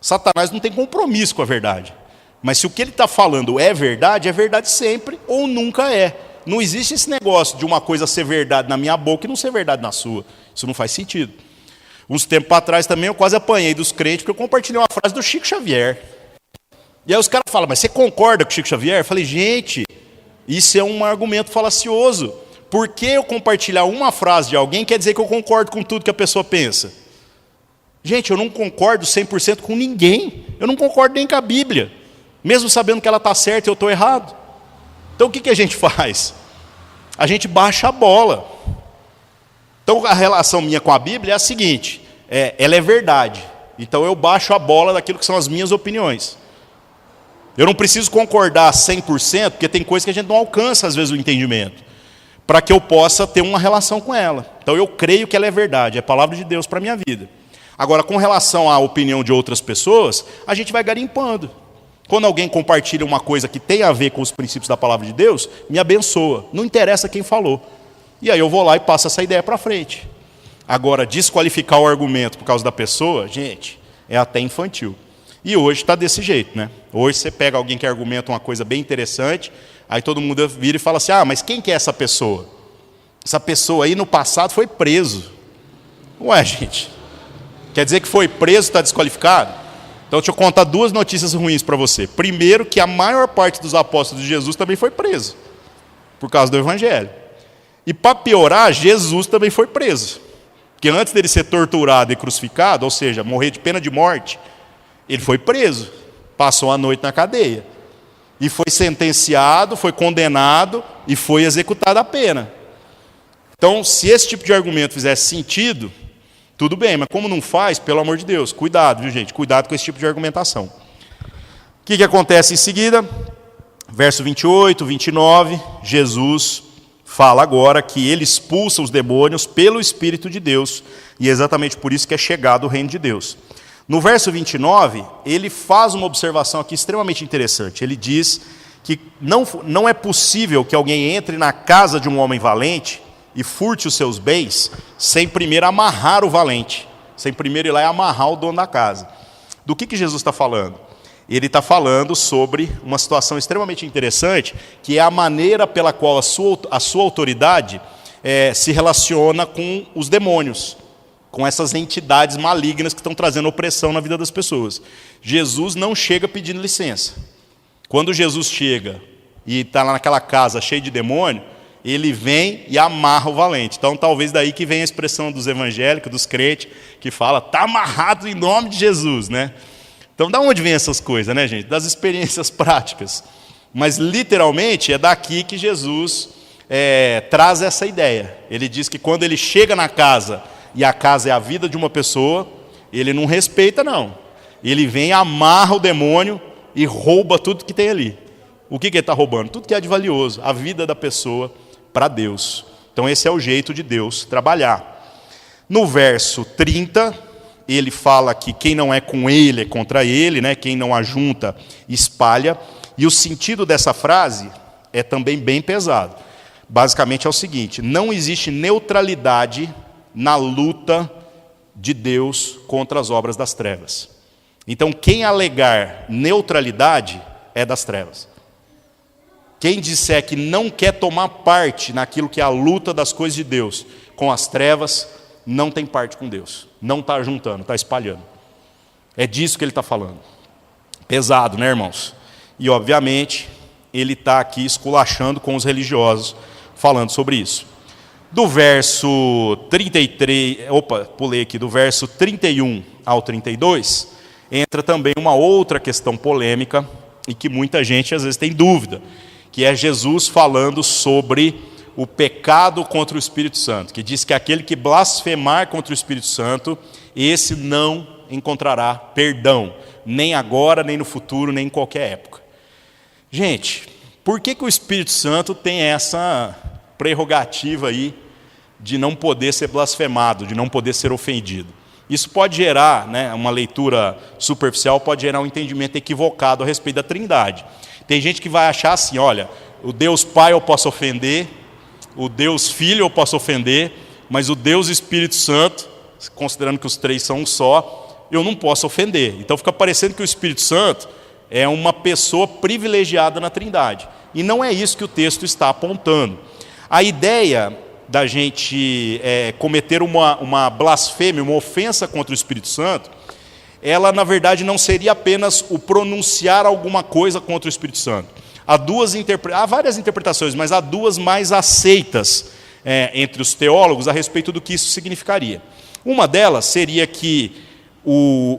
[SPEAKER 1] Satanás não tem compromisso com a verdade. Mas se o que ele está falando é verdade sempre ou nunca é. Não existe esse negócio de uma coisa ser verdade na minha boca e não ser verdade na sua. Isso não faz sentido. Uns tempos atrás também eu quase apanhei dos crentes porque eu compartilhei uma frase do Chico Xavier. E aí os caras falam, mas você concorda com o Chico Xavier? Eu falei, gente, isso é um argumento falacioso. Porque eu compartilhar uma frase de alguém quer dizer que eu concordo com tudo que a pessoa pensa. Gente, eu não concordo 100% com ninguém. Eu não concordo nem com a Bíblia. Mesmo sabendo que ela está certa e eu estou errado. Então o que a gente faz? A gente baixa a bola. Então a relação minha com a Bíblia é a seguinte, ela é verdade. Então eu baixo a bola daquilo que são as minhas opiniões. Eu não preciso concordar 100%, porque tem coisas que a gente não alcança às vezes o entendimento, para que eu possa ter uma relação com ela. Então eu creio que ela é verdade, é a palavra de Deus para a minha vida. Agora, com relação à opinião de outras pessoas, a gente vai garimpando. Quando alguém compartilha uma coisa que tem a ver com os princípios da palavra de Deus, me abençoa. Não interessa quem falou. E aí eu vou lá e passo essa ideia para frente. Agora, desqualificar o argumento por causa da pessoa, gente, é até infantil. E hoje está desse jeito, né? Hoje você pega alguém que argumenta uma coisa bem interessante, aí todo mundo vira e fala assim, mas quem que é essa pessoa? Essa pessoa aí no passado foi preso. Ué, gente, quer dizer que foi preso e está desqualificado? Então, deixa eu contar duas notícias ruins para você. Primeiro, que a maior parte dos apóstolos de Jesus também foi preso, por causa do Evangelho. E para piorar, Jesus também foi preso. Porque antes dele ser torturado e crucificado, ou seja, morrer de pena de morte, ele foi preso, passou a noite na cadeia. E foi sentenciado, foi condenado e foi executada a pena. Então, se esse tipo de argumento fizesse sentido, tudo bem, mas como não faz, pelo amor de Deus, cuidado, viu, gente? Cuidado com esse tipo de argumentação. O que acontece em seguida? Verso 28, 29, Jesus fala agora que ele expulsa os demônios pelo Espírito de Deus, e é exatamente por isso que é chegado o reino de Deus. No verso 29, ele faz uma observação aqui extremamente interessante. Ele diz que não é possível que alguém entre na casa de um homem valente e furte os seus bens sem primeiro amarrar o valente, sem primeiro ir lá e amarrar o dono da casa. Do que Jesus está falando? Ele está falando sobre uma situação extremamente interessante, que é a maneira pela qual a sua autoridade se relaciona com os demônios, com essas entidades malignas que estão trazendo opressão na vida das pessoas. Jesus não chega pedindo licença. Quando Jesus chega e está lá naquela casa cheia de demônio, ele vem e amarra o valente. Então, talvez daí que vem a expressão dos evangélicos, dos crentes, que fala, está amarrado em nome de Jesus, né? Então, da onde vem essas coisas, né, gente? Das experiências práticas. Mas, literalmente, é daqui que Jesus traz essa ideia. Ele diz que quando ele chega na casa, e a casa é a vida de uma pessoa, ele não respeita, não. Ele vem, amarra o demônio e rouba tudo que tem ali. O que ele está roubando? Tudo que é de valioso, a vida da pessoa para Deus. Então, esse é o jeito de Deus trabalhar. No verso 30... ele fala que quem não é com ele é contra ele, né? Quem não ajunta, espalha. E o sentido dessa frase é também bem pesado. Basicamente é o seguinte, não existe neutralidade na luta de Deus contra as obras das trevas. Então, quem alegar neutralidade é das trevas. Quem disser que não quer tomar parte naquilo que é a luta das coisas de Deus com as trevas, não tem parte com Deus. Não está juntando, está espalhando. É disso que ele está falando. Pesado, né, irmãos? E, obviamente, ele está aqui esculachando com os religiosos, falando sobre isso. Do verso 33, pulei aqui, do verso 31 ao 32, entra também uma outra questão polêmica, e que muita gente às vezes tem dúvida, que é Jesus falando sobre o pecado contra o Espírito Santo, que diz que aquele que blasfemar contra o Espírito Santo, esse não encontrará perdão, nem agora, nem no futuro, nem em qualquer época. Gente, por que o Espírito Santo tem essa prerrogativa aí de não poder ser blasfemado, de não poder ser ofendido? Isso pode gerar, né, uma leitura superficial, pode gerar um entendimento equivocado a respeito da Trindade. Tem gente que vai achar assim, olha, o Deus Pai eu posso ofender, o Deus Filho eu posso ofender, mas o Deus Espírito Santo, considerando que os três são um só, eu não posso ofender. Então fica parecendo que o Espírito Santo é uma pessoa privilegiada na Trindade. E não é isso que o texto está apontando. A ideia da gente cometer uma blasfêmia, uma ofensa contra o Espírito Santo, ela na verdade não seria apenas o pronunciar alguma coisa contra o Espírito Santo. Há várias interpretações, mas há duas mais aceitas entre os teólogos a respeito do que isso significaria. Uma delas seria que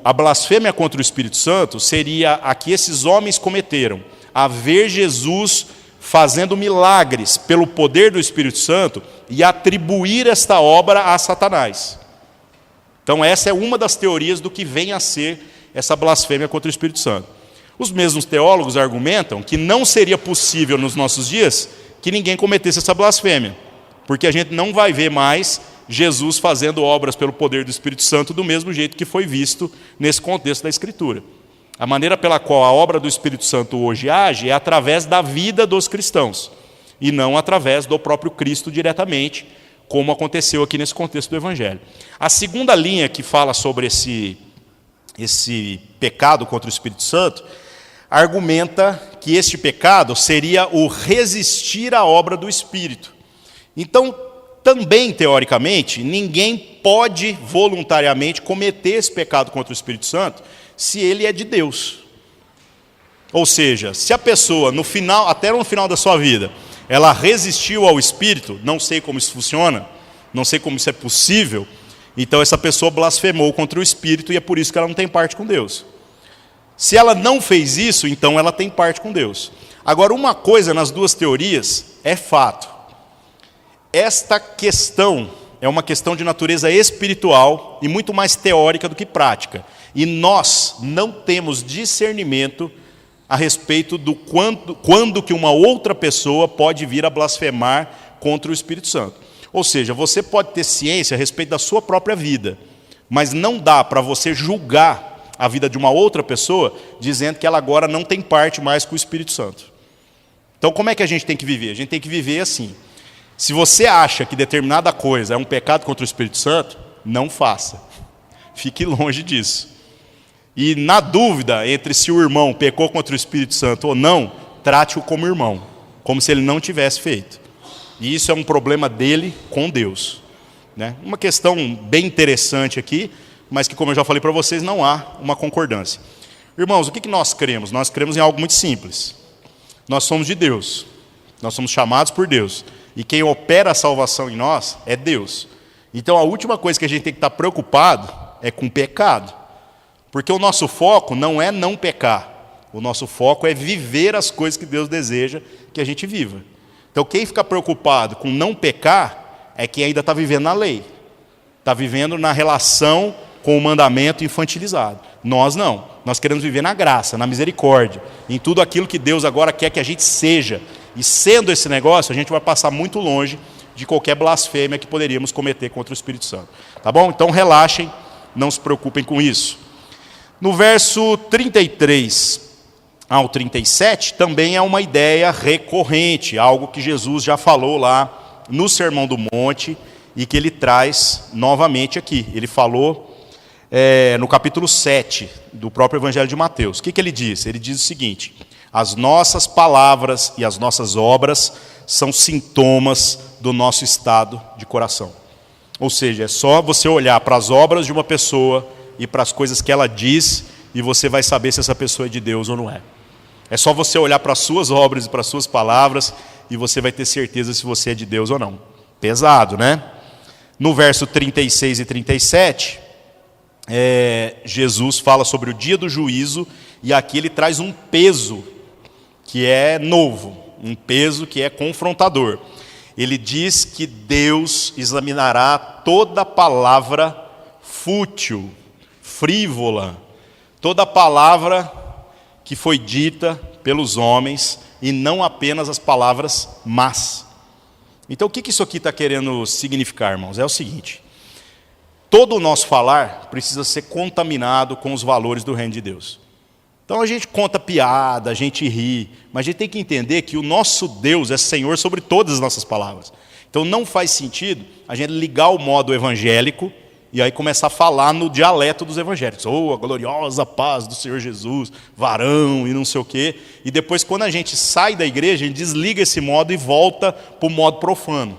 [SPEAKER 1] a blasfêmia contra o Espírito Santo seria a que esses homens cometeram, a ver Jesus fazendo milagres pelo poder do Espírito Santo e atribuir esta obra a Satanás. Então essa é uma das teorias do que vem a ser essa blasfêmia contra o Espírito Santo. Os mesmos teólogos argumentam que não seria possível nos nossos dias que ninguém cometesse essa blasfêmia, porque a gente não vai ver mais Jesus fazendo obras pelo poder do Espírito Santo do mesmo jeito que foi visto nesse contexto da Escritura. A maneira pela qual a obra do Espírito Santo hoje age é através da vida dos cristãos, e não através do próprio Cristo diretamente, como aconteceu aqui nesse contexto do Evangelho. A segunda linha que fala sobre esse pecado contra o Espírito Santo argumenta que este pecado seria o resistir à obra do Espírito. Então, também, teoricamente, ninguém pode voluntariamente cometer esse pecado contra o Espírito Santo se ele é de Deus. Ou seja, se a pessoa, até no final da sua vida, ela resistiu ao Espírito, não sei como isso funciona, não sei como isso é possível, então essa pessoa blasfemou contra o Espírito e é por isso que ela não tem parte com Deus. Se ela não fez isso, então ela tem parte com Deus. Agora, uma coisa nas duas teorias é fato. Esta questão é uma questão de natureza espiritual e muito mais teórica do que prática. E nós não temos discernimento a respeito do quando que uma outra pessoa pode vir a blasfemar contra o Espírito Santo. Ou seja, você pode ter ciência a respeito da sua própria vida, mas não dá para você julgar a vida de uma outra pessoa dizendo que ela agora não tem parte mais com o Espírito Santo. Então, como é que a gente tem que viver? A gente tem que viver assim. Se você acha que determinada coisa é um pecado contra o Espírito Santo, não faça. Fique longe disso. E na dúvida entre se o irmão pecou contra o Espírito Santo ou não, trate-o como irmão, como se ele não tivesse feito. E isso é um problema dele com Deus, né? Uma questão bem interessante aqui, mas que, como eu já falei para vocês, não há uma concordância. Irmãos, o que nós cremos? Nós cremos em algo muito simples. Nós somos de Deus, nós somos chamados por Deus, e quem opera a salvação em nós é Deus. Então a última coisa que a gente tem que estar preocupado é com o pecado, porque o nosso foco não é não pecar, o nosso foco é viver as coisas que Deus deseja que a gente viva. Então quem fica preocupado com não pecar é quem ainda está vivendo na lei, está vivendo na relação com o mandamento infantilizado. Nós não, nós queremos viver na graça, na misericórdia, em tudo aquilo que Deus agora quer que a gente seja. E sendo esse negócio, a gente vai passar muito longe de qualquer blasfêmia que poderíamos cometer contra o Espírito Santo. Tá bom? Então relaxem, não se preocupem com isso. No verso 33 ao 37, também é uma ideia recorrente, algo que Jesus já falou lá no Sermão do Monte e que ele traz novamente aqui. Ele falou no capítulo 7 do próprio Evangelho de Mateus. O que ele diz? Ele diz o seguinte: as nossas palavras e as nossas obras são sintomas do nosso estado de coração. Ou seja, é só você olhar para as obras de uma pessoa e para as coisas que ela diz e você vai saber se essa pessoa é de Deus ou não é. É só você olhar para as suas obras e para as suas palavras e você vai ter certeza se você é de Deus ou não. Pesado, né? No verso 36 e 37, Jesus fala sobre o dia do juízo e aqui ele traz um peso que é novo, um peso que é confrontador. Ele diz que Deus examinará toda palavra fútil, frívola, toda palavra que foi dita pelos homens e não apenas as palavras más. Então o que isso aqui está querendo significar, irmãos? É o seguinte: todo o nosso falar precisa ser contaminado com os valores do reino de Deus. Então a gente conta piada, a gente ri, mas a gente tem que entender que o nosso Deus é Senhor sobre todas as nossas palavras. Então não faz sentido a gente ligar o modo evangélico e aí começar a falar no dialeto dos evangélicos. Oh, a gloriosa paz do Senhor Jesus, varão e não sei o quê. E depois, quando a gente sai da igreja, a gente desliga esse modo e volta para o modo profano.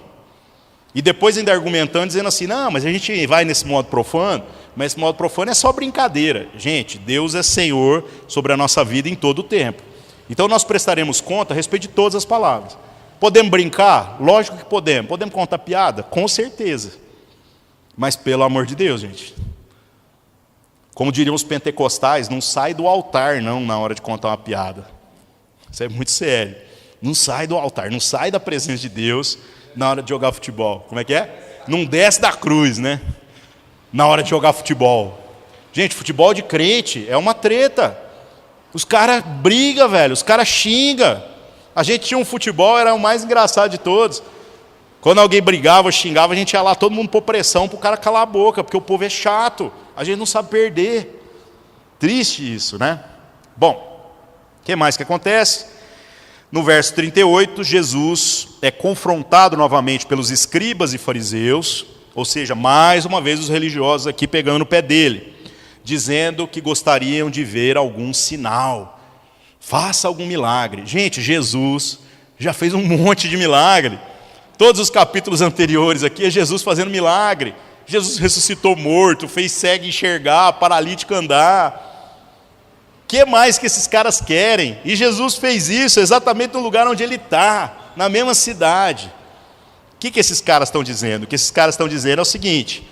[SPEAKER 1] E depois ainda argumentando, dizendo assim, não, mas a gente vai nesse modo profano, mas esse modo profano é só brincadeira. Gente, Deus é Senhor sobre a nossa vida em todo o tempo. Então nós prestaremos conta a respeito de todas as palavras. Podemos brincar? Lógico que podemos. Podemos contar piada? Com certeza. Mas pelo amor de Deus, gente, como diriam os pentecostais, não sai do altar não na hora de contar uma piada. Isso é muito sério. Não sai do altar, não sai da presença de Deus na hora de jogar futebol. Como é que é? Não desce da cruz, né? Na hora de jogar futebol. Gente, futebol de crente é uma treta. Os caras brigam, velho, os caras xingam. A gente tinha um futebol, era o mais engraçado de todos. Quando alguém brigava ou xingava, a gente ia lá, todo mundo pôr pressão para o cara calar a boca, porque o povo é chato, a gente não sabe perder. Triste isso, né? Bom, o que mais que acontece? No verso 38, Jesus é confrontado novamente pelos escribas e fariseus, ou seja, mais uma vez os religiosos aqui pegando no pé dele, dizendo que gostariam de ver algum sinal, faça algum milagre. Gente, Jesus já fez um monte de milagre. Todos os capítulos anteriores aqui é Jesus fazendo milagre. Jesus ressuscitou morto, fez cego enxergar, paralítico andar. O que mais que esses caras querem? E Jesus fez isso exatamente no lugar onde ele está, na mesma cidade. O que esses caras estão dizendo? O que esses caras estão dizendo é o seguinte: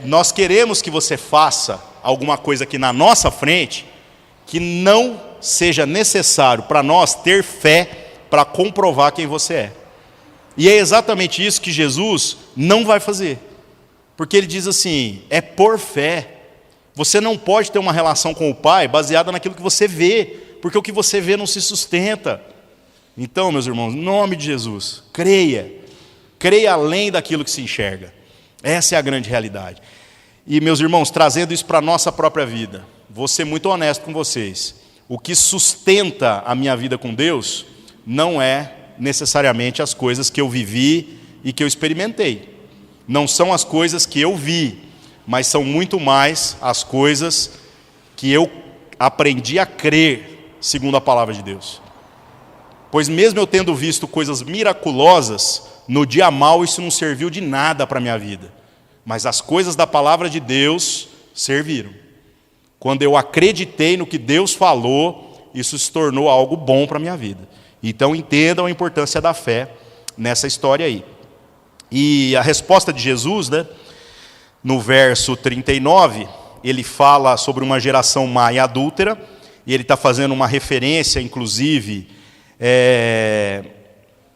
[SPEAKER 1] nós queremos que você faça alguma coisa aqui na nossa frente que não seja necessário para nós ter fé para comprovar quem você é. E é exatamente isso que Jesus não vai fazer. Porque ele diz assim, é por fé. Você não pode ter uma relação com o Pai baseada naquilo que você vê, porque o que você vê não se sustenta. Então, meus irmãos, em nome de Jesus, creia. Creia além daquilo que se enxerga. Essa é a grande realidade. E, meus irmãos, trazendo isso para a nossa própria vida, vou ser muito honesto com vocês. O que sustenta a minha vida com Deus não é necessariamente as coisas que eu vivi e que eu experimentei. Não são as coisas que eu vi, mas são muito mais as coisas que eu aprendi a crer, segundo a palavra de Deus. Pois mesmo eu tendo visto coisas miraculosas, no dia mau isso não serviu de nada para a minha vida. Mas as coisas da palavra de Deus serviram. Quando eu acreditei no que Deus falou, isso se tornou algo bom para a minha vida. Então entendam a importância da fé nessa história aí. E a resposta de Jesus, né, no verso 39, ele fala sobre uma geração má e adúltera, e ele está fazendo uma referência, inclusive,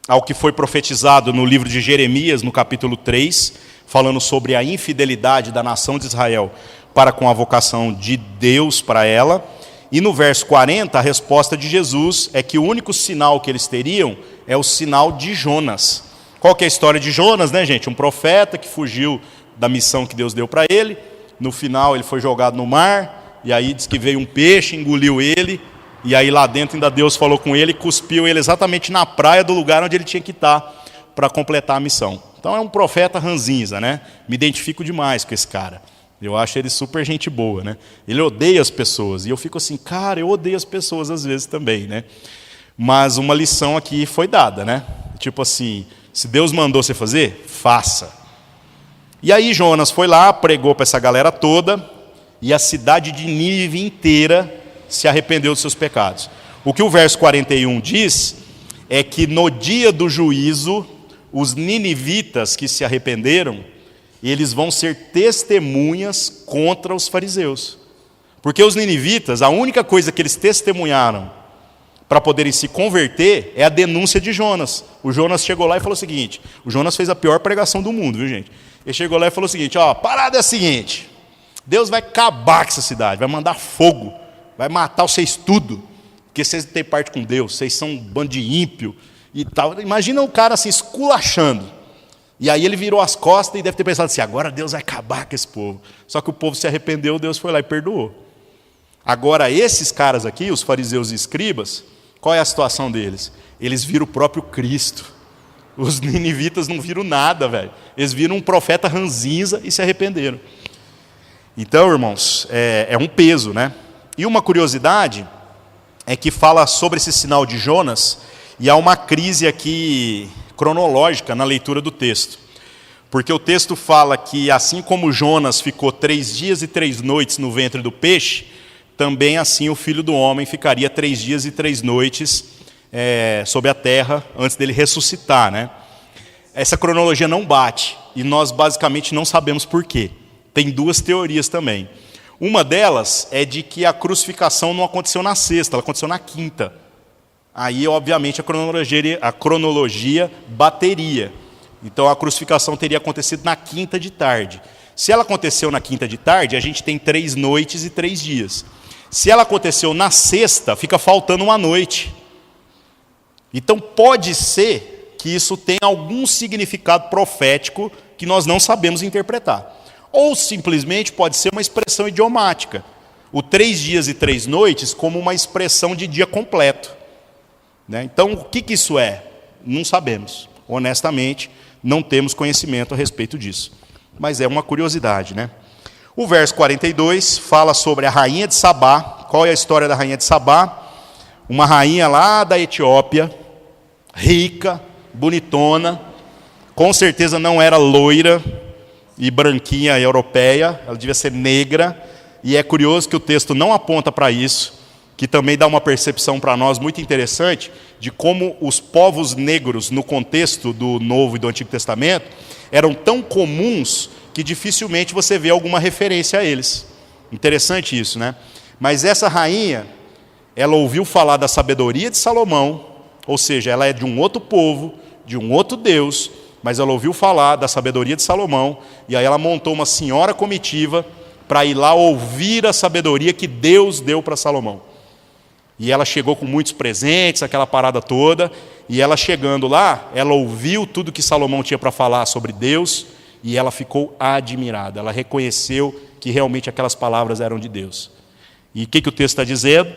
[SPEAKER 1] ao que foi profetizado no livro de Jeremias, no capítulo 3, falando sobre a infidelidade da nação de Israel para com a vocação de Deus para ela. E no verso 40, a resposta de Jesus é que o único sinal que eles teriam é o sinal de Jonas. Qual que é a história de Jonas, né, gente? Um profeta que fugiu da missão que Deus deu para ele. No final ele foi jogado no mar, e aí diz que veio um peixe, engoliu ele, e aí lá dentro ainda Deus falou com ele e cuspiu ele exatamente na praia do lugar onde ele tinha que estar para completar a missão. Então é um profeta ranzinza, né? Me identifico demais com esse cara. Eu acho ele super gente boa, né? Ele odeia as pessoas, e eu fico assim, cara, eu odeio as pessoas às vezes também, né? Mas uma lição aqui foi dada, né? Tipo assim, se Deus mandou você fazer, faça. E aí Jonas foi lá, pregou para essa galera toda, e a cidade de Nínive inteira se arrependeu dos seus pecados. O que o verso 41 diz é que no dia do juízo, os ninivitas que se arrependeram, eles vão ser testemunhas contra os fariseus. Porque os ninivitas, a única coisa que eles testemunharam para poderem se converter é a denúncia de Jonas. O Jonas chegou lá e falou o seguinte, o Jonas fez a pior pregação do mundo, viu, gente? Ele chegou lá e falou o seguinte, ó, a parada é a seguinte, Deus vai acabar com essa cidade, vai mandar fogo, vai matar vocês tudo, porque vocês não têm parte com Deus, vocês são um bando de ímpio e tal. Imagina um cara assim, esculachando. E aí ele virou as costas e deve ter pensado assim, agora Deus vai acabar com esse povo. Só que o povo se arrependeu, Deus foi lá e perdoou. Agora esses caras aqui, os fariseus e escribas, qual é a situação deles? Eles viram o próprio Cristo. Os ninivitas não viram nada, velho. Eles viram um profeta ranzinza e se arrependeram. Então, irmãos, é um peso, né? E uma curiosidade é que fala sobre esse sinal de Jonas, e há uma crise aqui cronológica na leitura do texto. Porque o texto fala que assim como Jonas ficou 3 dias e 3 noites no ventre do peixe, também assim o Filho do Homem ficaria 3 dias e 3 noites sobre a terra antes dele ressuscitar, né? Essa cronologia não bate, e nós basicamente não sabemos por quê. Tem 2 teorias também. Uma delas é de que a crucificação não aconteceu na sexta, ela aconteceu na quinta. Aí, obviamente, a cronologia bateria. Então, a crucificação teria acontecido na quinta de tarde. Se ela aconteceu na quinta de tarde, a gente tem 3 noites e 3 dias. Se ela aconteceu na sexta, fica faltando uma noite. Então, pode ser que isso tenha algum significado profético que nós não sabemos interpretar. Ou simplesmente pode ser uma expressão idiomática. O 3 dias e 3 noites como uma expressão de dia completo. Né? Então, o que isso é? Não sabemos. Honestamente, não temos conhecimento a respeito disso. Mas é uma curiosidade, né? O verso 42 fala sobre a rainha de Sabá. Qual é a história da rainha de Sabá? Uma rainha lá da Etiópia, rica, bonitona, com certeza não era loira e branquinha europeia, ela devia ser negra, e é curioso que o texto não aponta para isso, que também dá uma percepção para nós muito interessante de como os povos negros no contexto do Novo e do Antigo Testamento eram tão comuns que dificilmente você vê alguma referência a eles. Interessante isso, né? Mas essa rainha, ela ouviu falar da sabedoria de Salomão, ou seja, ela é de um outro povo, de um outro Deus, mas ela ouviu falar da sabedoria de Salomão, e aí ela montou uma senhora comitiva para ir lá ouvir a sabedoria que Deus deu para Salomão. E ela chegou com muitos presentes, aquela parada toda, E ela chegando lá, ela ouviu tudo que Salomão tinha para falar sobre Deus e ela ficou admirada. Ela reconheceu que realmente aquelas palavras eram de Deus. E o que o texto está dizendo?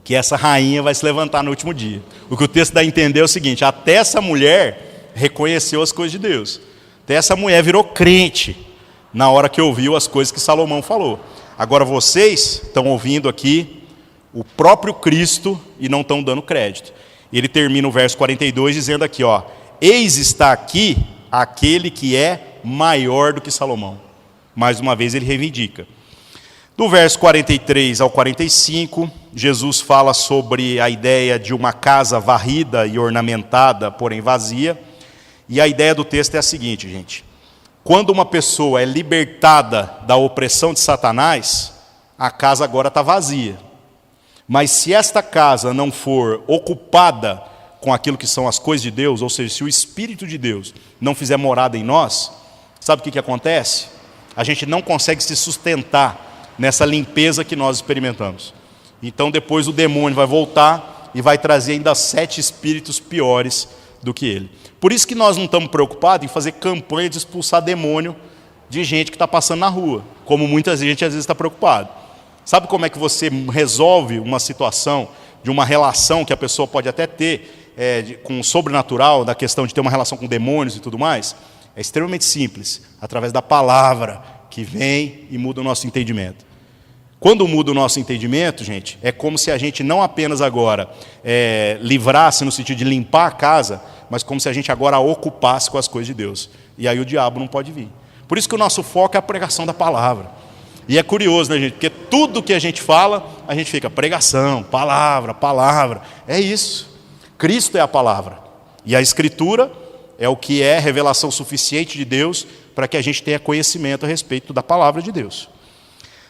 [SPEAKER 1] Que essa rainha vai se levantar no último dia. O que o texto dá a entender é o seguinte: até essa mulher reconheceu as coisas de Deus. Até essa mulher virou crente na hora que ouviu as coisas que Salomão falou. Agora vocês estão ouvindo aqui o próprio Cristo e não estão dando crédito. Ele termina o verso 42 dizendo aqui, ó: eis está aqui aquele que é maior do que Salomão. Mais uma vez ele reivindica. Do verso 43 ao 45, Jesus fala sobre a ideia de uma casa varrida e ornamentada, porém vazia. E a ideia do texto é a seguinte, gente: quando uma pessoa é libertada da opressão de Satanás, a casa agora está vazia. Mas se esta casa não for ocupada com aquilo que são as coisas de Deus, ou seja, se o Espírito de Deus não fizer morada em nós, sabe o que acontece? A gente não consegue se sustentar nessa limpeza que nós experimentamos. Então depois o demônio vai voltar e vai trazer ainda 7 espíritos piores do que ele. Por isso que nós não estamos preocupados em fazer campanha de expulsar demônio de gente que está passando na rua, como muita gente às vezes está preocupado. Sabe como é que você resolve uma situação de uma relação que a pessoa pode até ter com o sobrenatural, da questão de ter uma relação com demônios e tudo mais? É extremamente simples, através da palavra que vem e muda o nosso entendimento. Quando muda o nosso entendimento, gente, é como se a gente não apenas agora livrasse no sentido de limpar a casa, mas como se a gente agora a ocupasse com as coisas de Deus. E aí o diabo não pode vir. Por isso que o nosso foco é a pregação da palavra. E é curioso, né, gente? Porque tudo que a gente fala, a gente fica pregação, palavra, palavra. É isso. Cristo é a palavra. E a Escritura é o que é revelação suficiente de Deus para que a gente tenha conhecimento a respeito da palavra de Deus.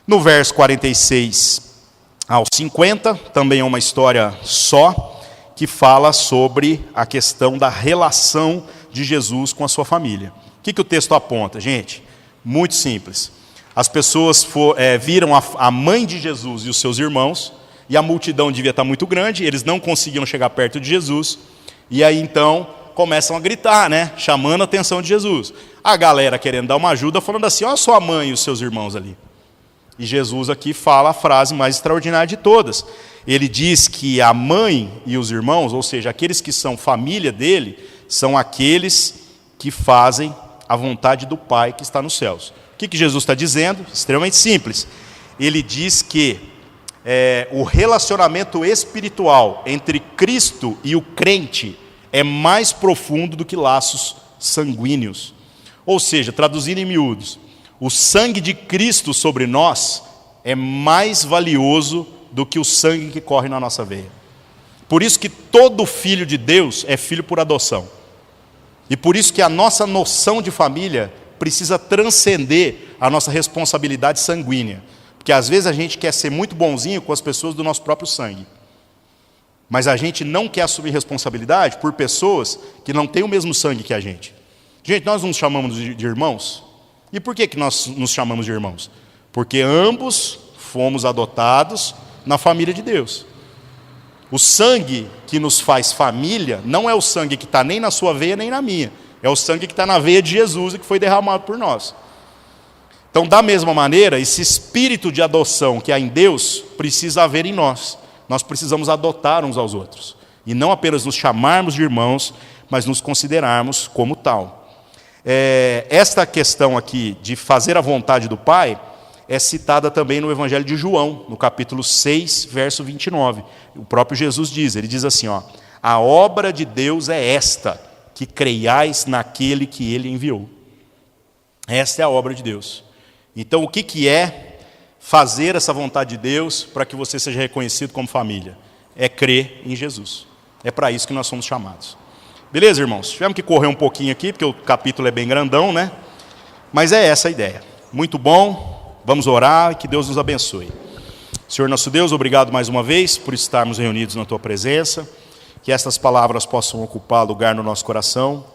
[SPEAKER 1] No verso 46 ao 50, também é uma história só, que fala sobre a questão da relação de Jesus com a sua família. O que o texto aponta, gente? Muito simples. As pessoas viram a mãe de Jesus e os seus irmãos, e a multidão devia estar muito grande, eles não conseguiam chegar perto de Jesus, e aí então começam a gritar, né, chamando a atenção de Jesus. A galera querendo dar uma ajuda, falando assim: olha a sua mãe e os seus irmãos ali. E Jesus aqui fala a frase mais extraordinária de todas. Ele diz que a mãe e os irmãos, ou seja, aqueles que são família dele, são aqueles que fazem a vontade do Pai que está nos céus. O que Jesus está dizendo? Extremamente simples. Ele diz que o relacionamento espiritual entre Cristo e o crente é mais profundo do que laços sanguíneos. Ou seja, traduzindo em miúdos, o sangue de Cristo sobre nós é mais valioso do que o sangue que corre na nossa veia. Por isso que todo filho de Deus é filho por adoção. E por isso que a nossa noção de família precisa transcender a nossa responsabilidade sanguínea. Porque às vezes a gente quer ser muito bonzinho com as pessoas do nosso próprio sangue. Mas a gente não quer assumir responsabilidade por pessoas que não têm o mesmo sangue que a gente. Gente, nós nos chamamos de irmãos. E por que nós nos chamamos de irmãos? Porque ambos fomos adotados na família de Deus. O sangue que nos faz família não é o sangue que está nem na sua veia nem na minha. É o sangue que está na veia de Jesus e que foi derramado por nós. Então, da mesma maneira, esse espírito de adoção que há em Deus precisa haver em nós. Nós precisamos adotar uns aos outros. E não apenas nos chamarmos de irmãos, mas nos considerarmos como tal. Esta questão aqui de fazer a vontade do Pai é citada também no Evangelho de João, no capítulo 6, verso 29. O próprio Jesus diz, ele diz assim, ó: a obra de Deus é esta, que creiais naquele que ele enviou. Esta é a obra de Deus. Então, o que é fazer essa vontade de Deus para que você seja reconhecido como família? É crer em Jesus. É para isso que nós somos chamados. Beleza, irmãos? Tivemos que correr um pouquinho aqui, porque o capítulo é bem grandão, né? Mas é essa a ideia. Muito bom, vamos orar e que Deus nos abençoe. Senhor nosso Deus, obrigado mais uma vez por estarmos reunidos na Tua presença. Que estas palavras possam ocupar lugar no nosso coração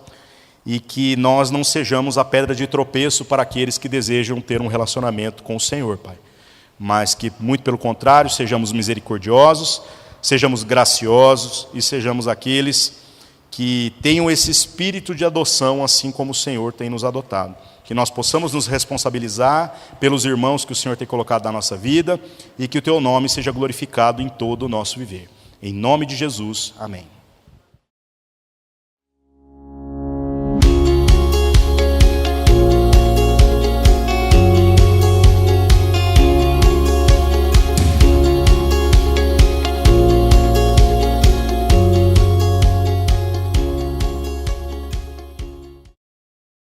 [SPEAKER 1] e que nós não sejamos a pedra de tropeço para aqueles que desejam ter um relacionamento com o Senhor, Pai. Mas que, muito pelo contrário, sejamos misericordiosos, sejamos graciosos e sejamos aqueles que tenham esse espírito de adoção, assim como o Senhor tem nos adotado. Que nós possamos nos responsabilizar pelos irmãos que o Senhor tem colocado na nossa vida e que o Teu nome seja glorificado em todo o nosso viver. Em nome de Jesus, amém.